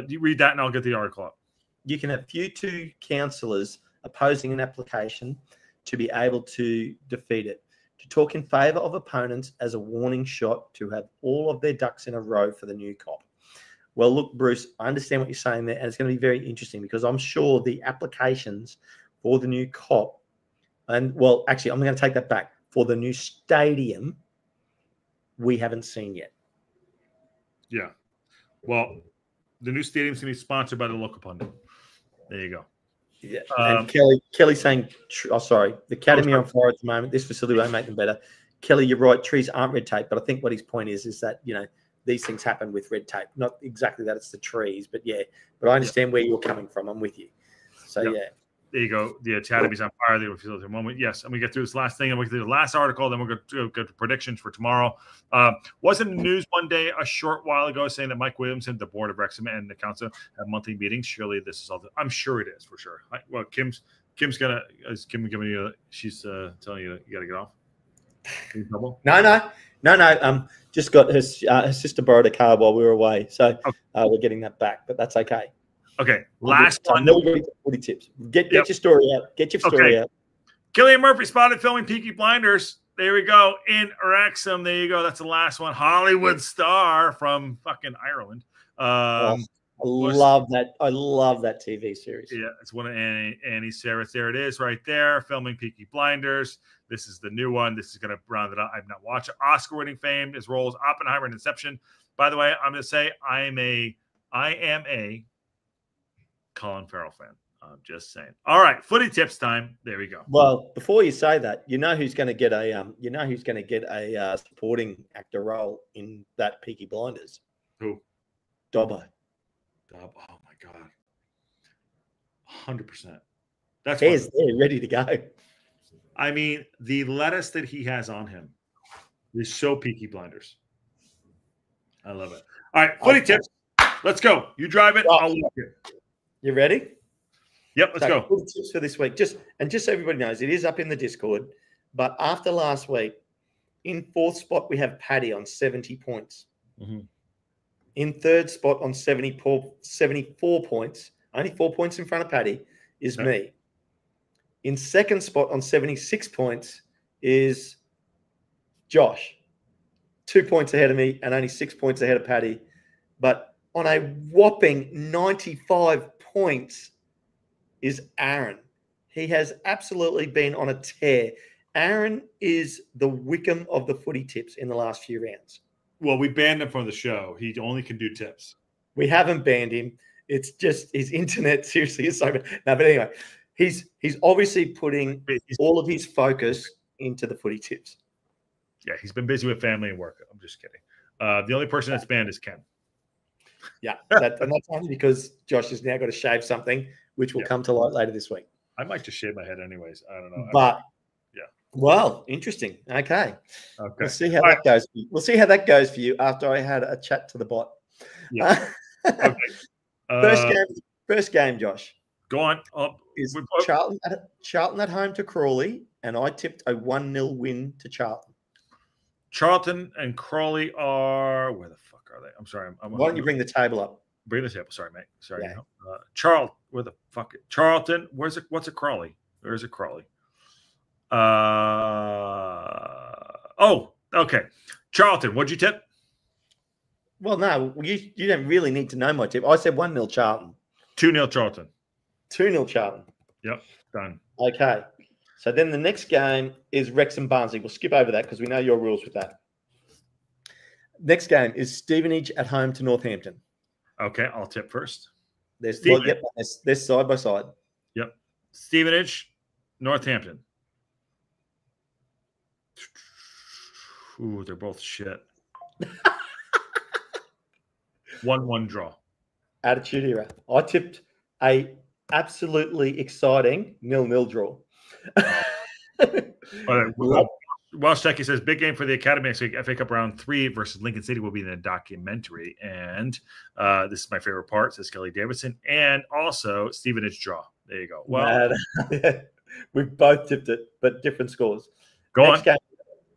You read that, and I'll get the article up. You can have two councillors opposing an application to be able to defeat it. To talk in favour of opponents as a warning shot to have all of their ducks in a row for the new COP. Well, look, Bruce, I understand what you're saying there, and it's going to be very interesting because I'm sure the applications for the new COP, and well, actually, I'm going to take that back, for the new stadium, we haven't seen yet. Yeah. Well, the new stadium's going to be sponsored by the local pundit. There you go. Yeah. And Kelly's saying, the academy on fire at the moment. This facility won't make them better. Kelly, you're right. Trees aren't red tape, but I think what his point is that, these things happen with red tape. Not exactly that it's the trees, but yeah. But I understand where you're coming from. I'm with you. So, yeah. There you go. The academy's on fire. They will feel at the moment. Yes. And we get through this last thing, and we get through the last article. Then we're going to go to predictions for tomorrow. Wasn't in the news one day a short while ago saying that Mike Williamson, the board of Wrexham and the council have monthly meetings? Surely this is all. I'm sure it is for sure. Kim's Kim's gonna. Is Kim giving you? She's telling you got to get off. No. Just got her sister borrowed a car while we were away, so okay. we're getting that back. But that's okay. Okay. Last one. Footy tips. Get your story out. Get your story out. Cillian Murphy spotted filming Peaky Blinders. There we go. In Wrexham. There you go. That's the last one. Hollywood star from fucking Ireland. I love that. I love that TV series. Yeah, it's one of Annie's favorites. There it is right there. Filming Peaky Blinders. This is the new one. This is going to round it up. I've not watched it. Oscar-winning fame. His roles Oppenheimer and Inception. By the way, I'm going to say I am a Colin Farrell fan. I'm just saying. All right, footy tips time. There we go. Well, before you say that, you know who's going to get a supporting actor role in that Peaky Blinders? Who? Dobbo. Oh my god. 100%. That's there, ready to go. I mean, the lettuce that he has on him is so Peaky Blinders. I love it. All right, footy tips. Let's go. You drive it. I'll walk it. You ready? Yep, let's go. Footy tips for this week. Just so everybody knows, it is up in the Discord. But after last week, in fourth spot, we have Paddy on 70 points. Mm-hmm. In third spot on 74 points, only 4 points in front of Paddy, is me. In second spot on 76 points is Josh. 2 points ahead of me and only 6 points ahead of Paddy. But on a whopping 95 points is Aaron. He has absolutely been on a tear. Aaron is the Wickham of the footy tips in the last few rounds. Well, we banned him from the show. He only can do tips. We haven't banned him. It's just his internet seriously is so bad. No, but anyway, he's obviously putting all of his focus into the footy tips. Yeah, he's been busy with family and work. I'm just kidding. The only person that's banned is Ken. Yeah, and that's only because Josh has now got to shave something, which will come to light later this week. I might just shave my head anyways. I don't know. But well, interesting. Okay. We'll see how that goes. We'll see how that goes for you after I had a chat to the bot. Yeah. Okay. First game, Josh. Go on. Is Charlton at home to Crawley, and I tipped a 1-0 win to Charlton. Charlton and Crawley are where the fuck are they? I'm sorry. Why don't you bring the table up? Bring the table. Sorry, mate. Sorry. Yeah. Where the fuck? Charlton. What's a Crawley? Where is it Crawley? Okay. Charlton, what'd you tip? Well, no, you don't really need to know my tip. I said 1-0 Charlton. 2-0 Charlton. 2-0 Charlton. Yep, done. Okay. So then the next game is Wrexham Barnsley. We'll skip over that because we know your rules with that. Next game is Stevenage at home to Northampton. Okay, I'll tip first. They're side by side. Yep. Stevenage, Northampton. Ooh, they're both shit. 1-1 draw. Attitude era. I tipped a absolutely exciting 0-0 draw. Welsh Techie says big game for the Academy next week. FA Cup round 3 versus Lincoln City will be in the documentary, and this is my favorite part. Says Kelly Davidson, and also Stevenage draw. There you go. Well, we've both tipped it, but different scores. Next game,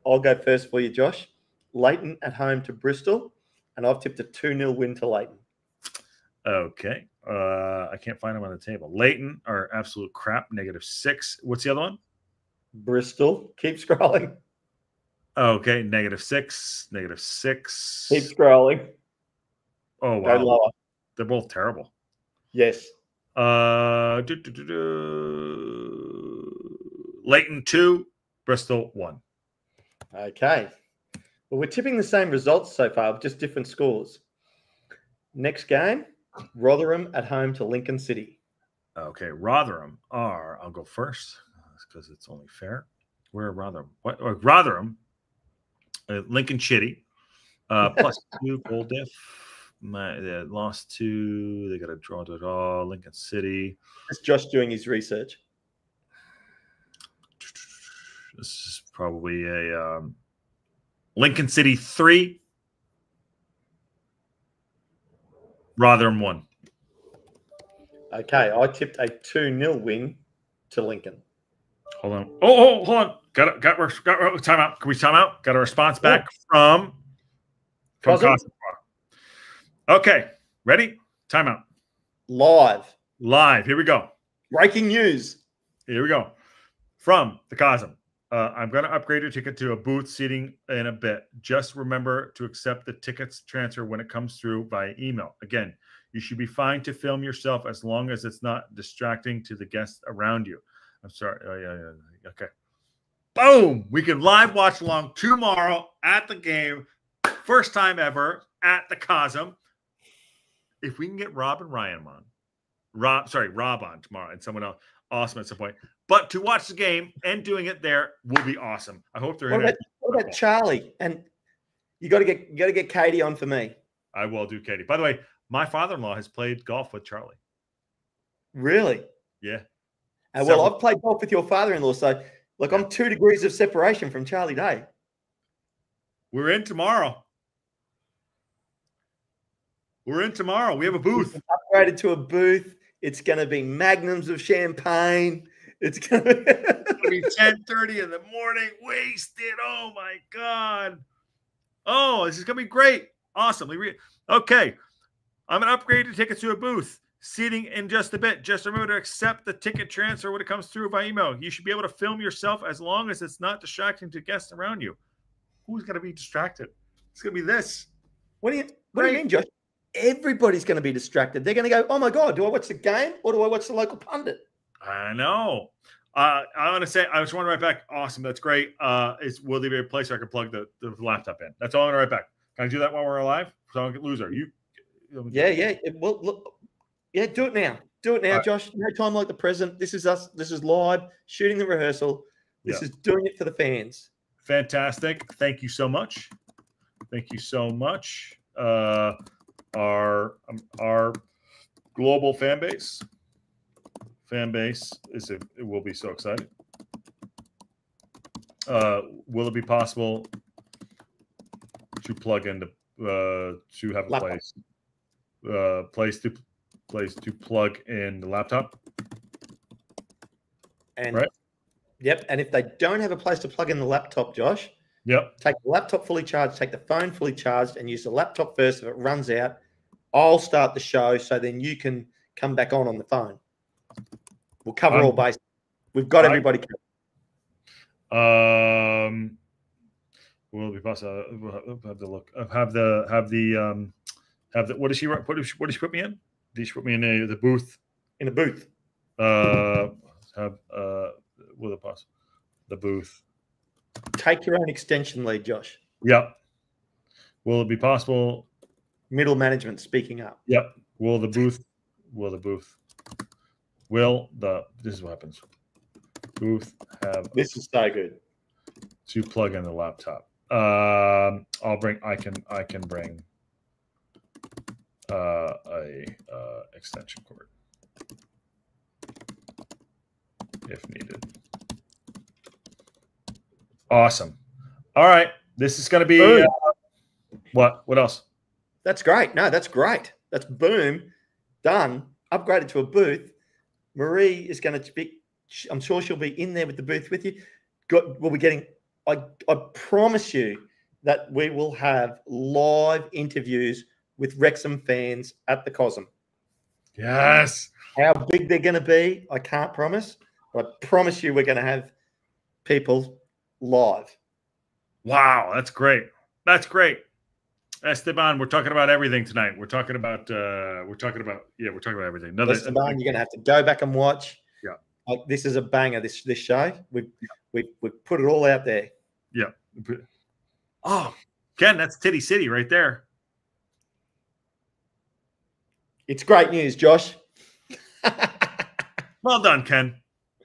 I'll go first for you, Josh. Leighton at home to Bristol, and I've tipped a 2-0 win to Leighton. Okay. I can't find them on the table. Leighton are absolute crap, -6. What's the other one? Bristol. Keep scrolling. Okay, -6, -6. Keep scrolling. Oh, wow. Go lower. They're both terrible. Yes. Leighton 2, Bristol 1. Okay. Well, we're tipping the same results so far, just different scores. Next game, Rotherham at home to Lincoln City. Okay, Rotherham I'll go first because it's only fair. Where are Rotherham? Rotherham, Lincoln City, +2 goal diff. They lost 2. They got a draw to all. Lincoln City. It's Josh doing his research. This is probably a Lincoln City 3. Rotherham 1. Okay, I tipped a 2-0 win to Lincoln. Hold on. Hold on. Got timeout. Can we time out? Got a response back from Cousin? Cosmo. Okay, ready? Timeout. Live. Here we go. Breaking news. Here we go. From the Cosm. I'm going to upgrade your ticket to a booth seating in a bit. Just remember to accept the tickets transfer when it comes through via email. Again, you should be fine to film yourself as long as it's not distracting to the guests around you. I'm sorry. Oh, yeah. Okay. Boom. We can live watch along tomorrow at the game. First time ever at the Cosm. If we can get Rob and Ryan on. Rob on tomorrow and someone else. Awesome at some point. But to watch the game and doing it there will be awesome. I hope they're What about Charlie? And you got to get Katie on for me. I will do Katie. By the way, my father-in-law has played golf with Charlie. Really? Yeah. Well, I've played golf with your father-in-law, so look, I'm 2 degrees of separation from Charlie Day. We're in tomorrow. We have a booth. Upgraded to a booth. It's going to be magnums of champagne. It's going to be 10:30 in the morning. Wasted. Oh, my God. Oh, this is going to be great. Awesome. Okay. I'm going to upgrade the tickets to a booth. Seating in just a bit. Just remember to accept the ticket transfer when it comes through by email. You should be able to film yourself as long as it's not distracting to guests around you. Who's going to be distracted? It's going to be this. What do you mean, Josh? Everybody's going to be distracted. They're going to go, oh, my God, do I watch the game or do I watch the local pundit? I know. I want to say, I just want to write back. Awesome. That's great. Will there be a place I can plug the laptop in? That's all I'm going to write back. Can I do that while we're alive? So I don't get loser. Yeah. Well, look. Yeah, do it now. Do it now, right. Josh. No time like the present. This is us. This is live, shooting the rehearsal. This is doing it for the fans. Fantastic. Thank you so much. Our global fan base it will be so excited. Will it be possible to plug into to have a place to plug in the laptop? And right? Yep. And if they don't have a place to plug in the laptop, Josh, take the laptop fully charged, take the phone fully charged, and use the laptop first. If it runs out, I'll start the show so then you can come back on the phone. We'll cover all bases. We've got everybody covered. Will it be possible? We'll have to look. Have the what does she put me in? Did she put me in the booth? In a booth. Will it possible? The booth. Take your own extension lead, Josh. Yep. Will it be possible? Middle management speaking up. Yep. This is what happens. Booth have. This is so good. To plug in the laptop. I can bring a extension cord if needed. Awesome. All right. This is going to be what else? That's great. No, that's great. That's boom. Done. Upgraded to a booth. Marie is going to be, I'm sure she'll be in there with the booth with you. We'll be getting, I promise you that we will have live interviews with Wrexham fans at the Cosm. Yes. How big they're going to be, I can't promise. But I promise you we're going to have people live. Wow, that's great. That's great. Esteban, we're talking about everything tonight. We're talking about everything. Esteban, you're going to have to go back and watch. Yeah. This is a banger, this show. We've put it all out there. Yeah. Oh, Ken, that's Titty City right there. It's great news, Josh. Well done, Ken.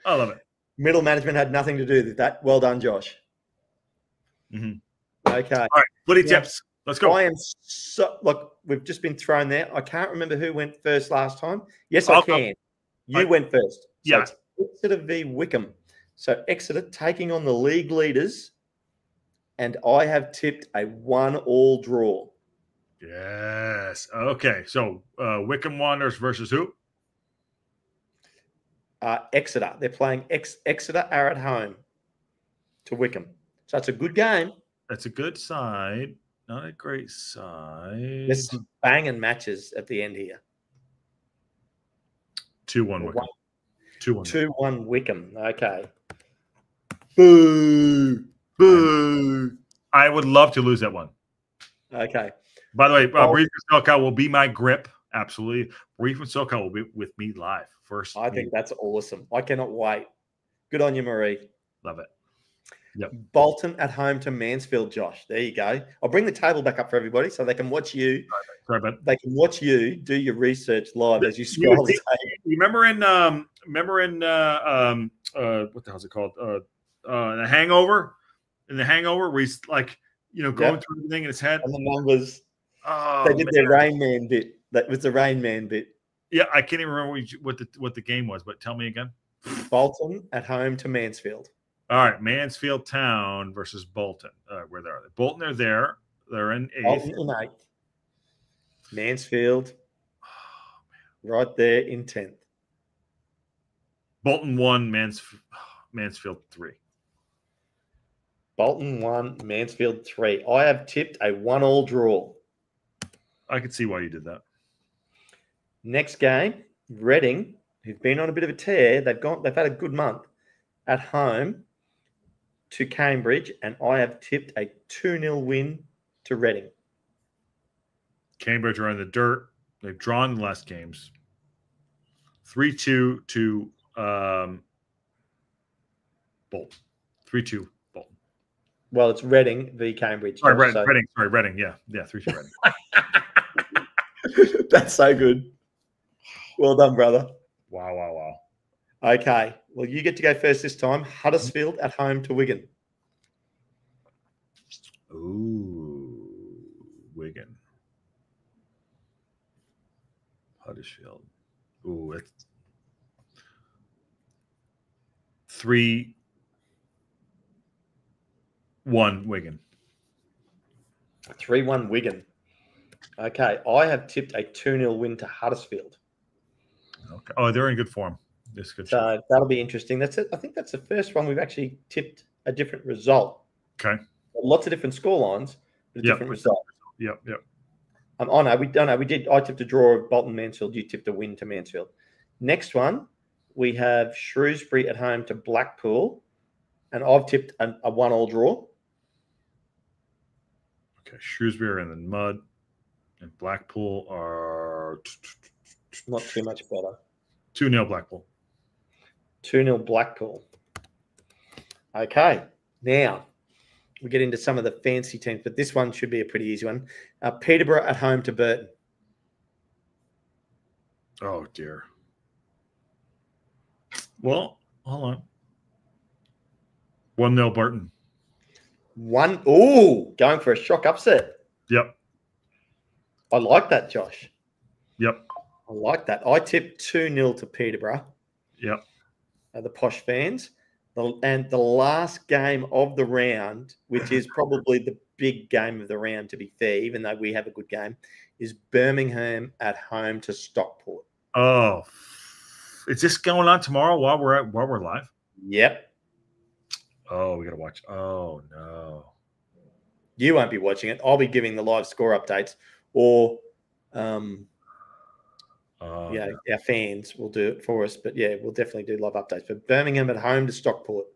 I love it. Middle management had nothing to do with that. Well done, Josh. Mm-hmm. Okay. All right. Bloody tips. Let's go. I am look, we've just been thrown there. I can't remember who went first last time. Yes, I can. You went first. So yeah. Exeter v Wickham. So Exeter taking on the league leaders, and I have tipped a 1-1 draw. Yes. Okay. So Wickham Wanderers versus who? Exeter. They're playing Exeter are at home to Wickham. So it's a good game. That's a good side. Not a great side. There's some banging matches at the end here. 2-1 Wickham. 2-1. 2-1 Wickham. Okay. Boo. Boo. I would love to lose that one. Okay. By the way, Brief from SoCal will be my grip. Absolutely. Brief from SoCal will be with me live. First. I think that's awesome. I cannot wait. Good on you, Marie. Love it. Yep. Bolton at home to Mansfield, Josh. There you go. I'll bring the table back up for everybody so they can watch you. Sorry, but they can watch you do your research live as you scroll the table. You remember in what the hell's it called? The Hangover? In The Hangover, where he's like, going through everything in his head. And the numbers. They did their Rain Man bit. That was the Rain Man bit. Yeah, I can't even remember what the game was, but tell me again. Bolton at home to Mansfield. All right, Mansfield Town versus Bolton. Where are they? Bolton are there. They're in 8th. Bolton in 8th. Mansfield right there in 10th. Bolton 1, Mansfield 3. Bolton 1, Mansfield 3. I have tipped a 1-1 draw. I could see why you did that. Next game, Reading, who've been on a bit of a tear. They've had a good month at home to Cambridge, and I have tipped a 2-0 win to Reading. Cambridge are in the dirt. They've drawn the last games. 3-2 to Bolton. 3-2 Bolton. Well, it's Reading v Cambridge. Sorry, Reading. Yeah, 3-2 Reading. That's so good. Well done, brother. Wow. Okay. Well, you get to go first this time. Huddersfield at home to Wigan. Ooh, Wigan. Huddersfield. Ooh, it's 3-1 Wigan. 3-1 Wigan. Okay. I have tipped a 2-0 win to Huddersfield. Okay. Oh, they're in good form. This good. So that'll be interesting. That's it. I think that's the first one we've actually tipped a different result. Okay. Lots of different score lines, but a different result. Yep. Oh no, we don't know. We did. I tipped a draw of Bolton Mansfield. You tipped a win to Mansfield. Next one, we have Shrewsbury at home to Blackpool, and I've tipped a 1-1 draw. Okay, Shrewsbury are in the mud, and Blackpool are not too much better. 2-0 Blackpool. 2-0 Blackpool. Okay, now we get into some of the fancy teams, but this one should be a pretty easy one. Peterborough at home to Burton. Oh, dear. Well, hold on. 1-0 Burton. Going for a shock upset. Yep. I like that, Josh. Yep. I like that. I tipped 2-0 to Peterborough. Yep. The posh fans. And the last game of the round, which is probably the big game of the round, to be fair, even though we have a good game, is Birmingham at home to Stockport. Oh, is this going on tomorrow while we're live? Yep. Oh, we gotta watch. Oh no. You won't be watching it. I'll be giving the live score updates, or our fans will do it for us. But yeah, we'll definitely do live updates. But Birmingham at home to Stockport.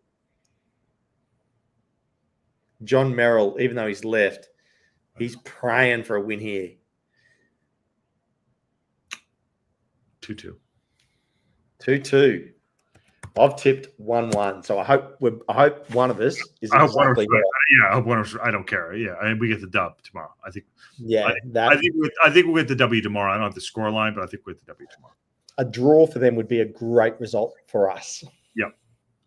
John Merrill, even though he's left, he's praying for a win here. 2-2. 2-2. I've tipped 1-1, so I hope one of us is exactly right. Yeah, I hope one of us. I don't care. Yeah, I mean, we get the dub tomorrow. I think. Yeah, I think we'll get the W tomorrow. I don't have the score line, but I think we'll get the W tomorrow. A draw for them would be a great result for us. Yep.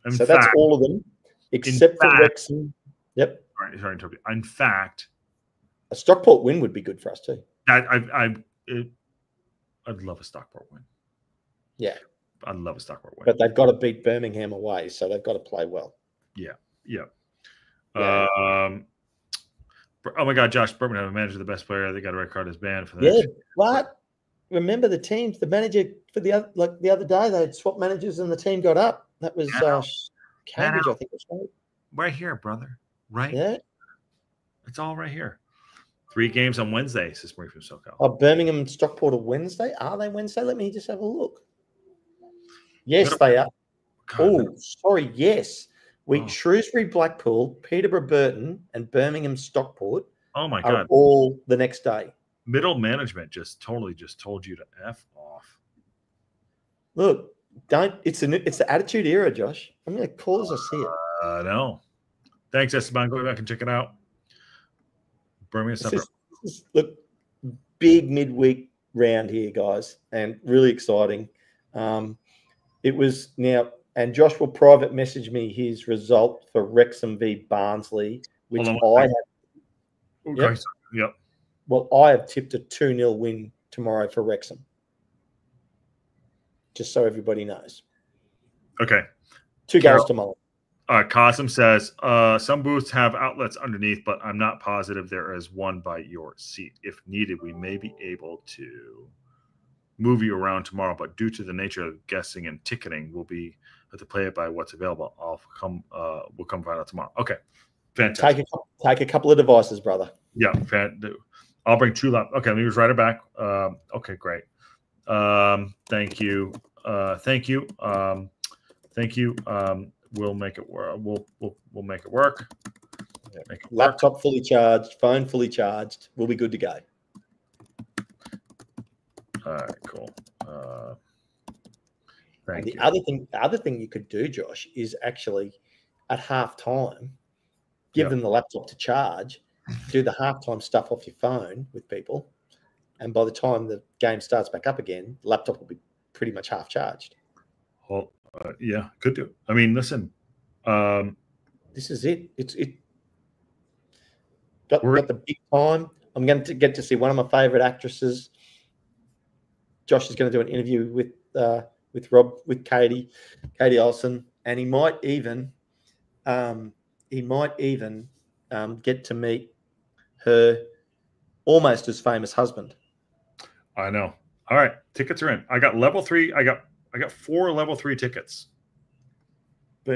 That's all of them, except for Wrexham. Yep. Sorry, Toby. In fact, a Stockport win would be good for us too. I'd love a Stockport win. Yeah. I'd love a Stockport win. But they've got to beat Birmingham away, so they've got to play well. Yeah. Oh my God, Josh Bertman have a manager, the best player. They got a red card as banned for the what? remember the teams, the manager for the other day, they had swapped managers and the team got up. That was Cambridge, I think. Right here, brother. Right. Yeah. It's all right here. 3 games on Wednesday, says Marie from SoCal. Oh, Birmingham and Stockport are Wednesday. Are they Wednesday? Let me just have a look. Yes, they are. Oh, sorry. Yes. Shrewsbury, Blackpool, Peterborough, Burton, and Birmingham, Stockport. Oh my God! All the next day. Middle management just told you to F off. Look, it's the attitude era, Josh. I'm going to call as I see it. No. Thanks, Esteban. Go back and check it out. Birmingham. Look, big midweek round here, guys, and really exciting. It was now, and Josh will private message me his result for Wrexham v Barnsley, which I have. Okay. Yep. Well, I have tipped a 2-0 win tomorrow for Wrexham. Just so everybody knows. Okay. 2 goals tomorrow. Qasim says, some booths have outlets underneath, but I'm not positive there is one by your seat. If needed, we may be able to move you around tomorrow, but due to the nature of guessing and ticketing, we'll have to play it by what's available. We'll come find out tomorrow. Okay. Fantastic. Take a couple of devices, brother. Yeah. I'll bring 2 laptops. Okay, let me just write it back. Okay, great. Thank you. Thank you. Thank you. We'll make it work. We'll make it work. Laptop fully charged, phone fully charged. We'll be good to go. All right, cool. Thank you. The other thing you could do, Josh, is actually at halftime, give them the laptop to charge, do the halftime stuff off your phone with people, and by the time the game starts back up again, the laptop will be pretty much half charged. Well, yeah, could do. I mean, listen. This is it. Got the big time. I'm going to get to see one of my favorite actresses. Josh is going to do an interview with Rob, with Katie Olsen, and he might even get to meet her almost as famous husband. I know. All right, tickets are in. I got level 3. I got 4 level 3 tickets.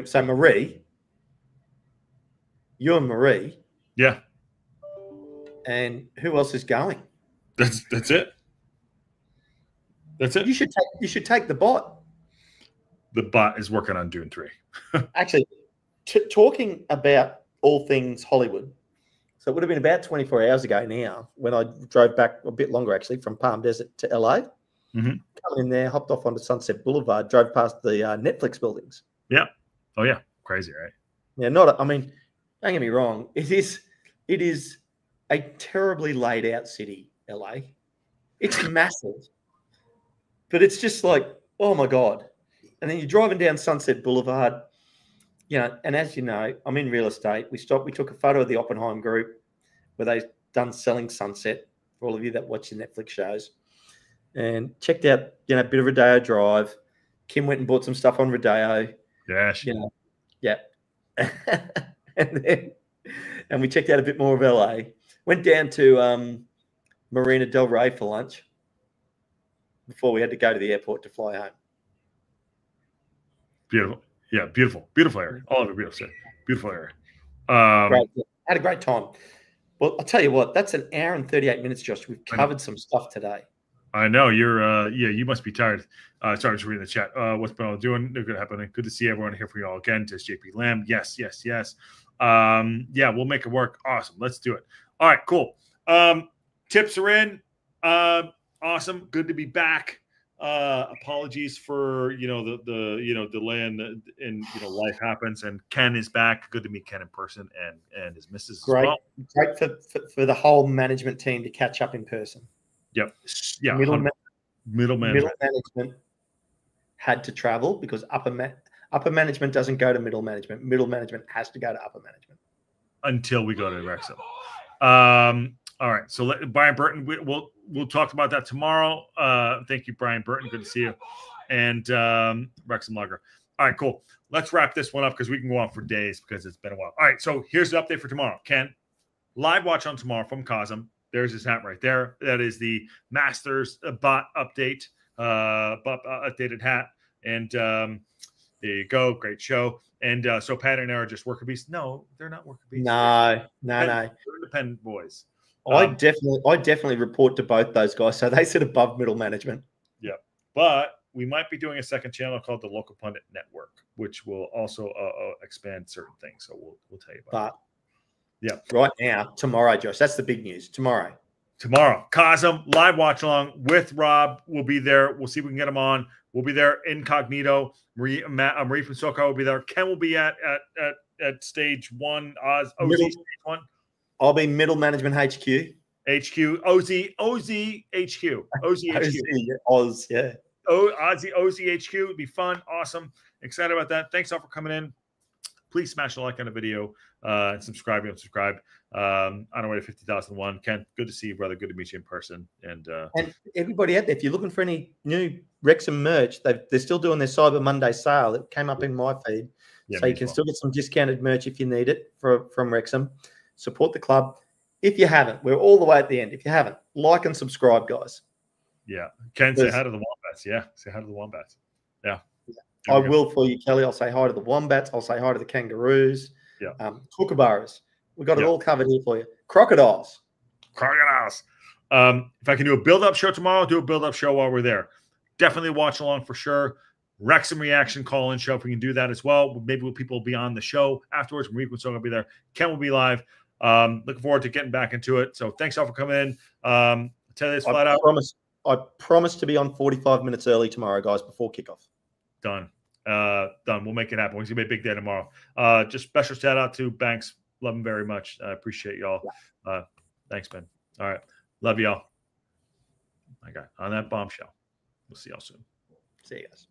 So Marie, you and Marie, yeah. And who else is going? That's it. That's it. You should take the bot. The bot is working on Dune 3. Actually, talking about all things Hollywood. So it would have been about 24 hours ago now when I drove back, a bit longer actually, from Palm Desert to LA. Mm-hmm. Coming in there, hopped off onto Sunset Boulevard, drove past the Netflix buildings. Yeah. Oh yeah. Crazy, right? Yeah. Don't get me wrong. It is a terribly laid out city, LA. It's massive, but it's just like, oh my God. And then you're driving down Sunset Boulevard, and as you know, I'm in real estate. We took a photo of the Oppenheim Group where they've done Selling Sunset, for all of you that watch the Netflix shows, and checked out, a bit of Rodeo Drive. Kim went and bought some stuff on Rodeo. Yeah. Yeah. and we checked out a bit more of LA. Went down to Marina Del Rey for lunch before we had to go to the airport to fly home. Beautiful. Yeah, beautiful area. All of it beautiful. Beautiful area. Great. Had a great time. Well, I'll tell you what, that's an hour and 38 minutes, Josh. We've covered some stuff today. I know you're. You must be tired. Sorry, just reading the chat. What's been all doing? Good happening. Good to see everyone here for you all again. To JP Lamb. Yes. Yeah, we'll make it work. Awesome. Let's do it. All right, cool. Tips are in. Awesome. Good to be back. Apologies for the delay and life happens, and Ken is back. Good to meet Ken in person and his missus as well. Great for the whole management team to catch up in person. Yep. Yeah. Middle management had to travel because upper management doesn't go to middle management. Middle management has to go to upper management until we go to Wrexham. All right. So Brian Burton, we'll talk about that tomorrow. Thank you, Brian Burton. Good to see you. And Wrexham Lager. All right, cool. Let's wrap this one up because we can go on for days because it's been a while. All right. So here's the update for tomorrow. Ken, live watch on tomorrow from Cosm. There's his hat right there. That is the Masters bot update, updated hat. And there you go. Great show. And so Pat and Aaron are just worker bees. No, they're not worker bees. No. They're independent boys. I definitely report to both those guys. So they sit above middle management. Yeah. But we might be doing a second channel called the Local Pundit Network, which will also expand certain things. So we'll tell you about it. Yeah. Right now, tomorrow, Josh. That's the big news. Tomorrow, Cosm live watch along with Rob. We'll be there. We'll see if we can get him on. We'll be there incognito. Marie from SoCal will be there. Ken will be at stage 1. OZ stage 1. I'll be middle management HQ. OZ HQ. Oz, yeah. OZ HQ would be fun. Awesome. Excited about that. Thanks all for coming in. Please smash a like on the video and subscribe. You don't subscribe. On our way to 50,001. Ken, good to see you, brother. Good to meet you in person. And everybody out there, if you're looking for any new Wrexham merch, they're still doing their Cyber Monday sale. It came up in my feed. Yeah, so you can still get some discounted merch if you need it from Wrexham. Support the club. If you haven't, we're all the way at the end. If you haven't, like and subscribe, guys. Yeah. Ken, say hi to the Wombats. Yeah. Say hi to the Wombats. Yeah. I will for you, Kelly. I'll say hi to the Wombats. I'll say hi to the Kangaroos. Yeah. Kookaburras. We got it all covered here for you. Crocodiles. If I can do a build-up show tomorrow, do a build-up show while we're there. Definitely watch along for sure. Wrexham reaction call-in show if we can do that as well. Maybe people will be on the show afterwards. Marie will be there. Ken will be live. Looking forward to getting back into it. So thanks all for coming in. Tell you this flat out. I promise to be on 45 minutes early tomorrow, guys, before kickoff. Done. We'll make it happen. It's gonna be a big day tomorrow. Just special shout out to Banks. Love him very much. I appreciate y'all. Thanks, Ben. All right. Love y'all. Okay. On that bombshell. We'll see y'all soon. See you guys.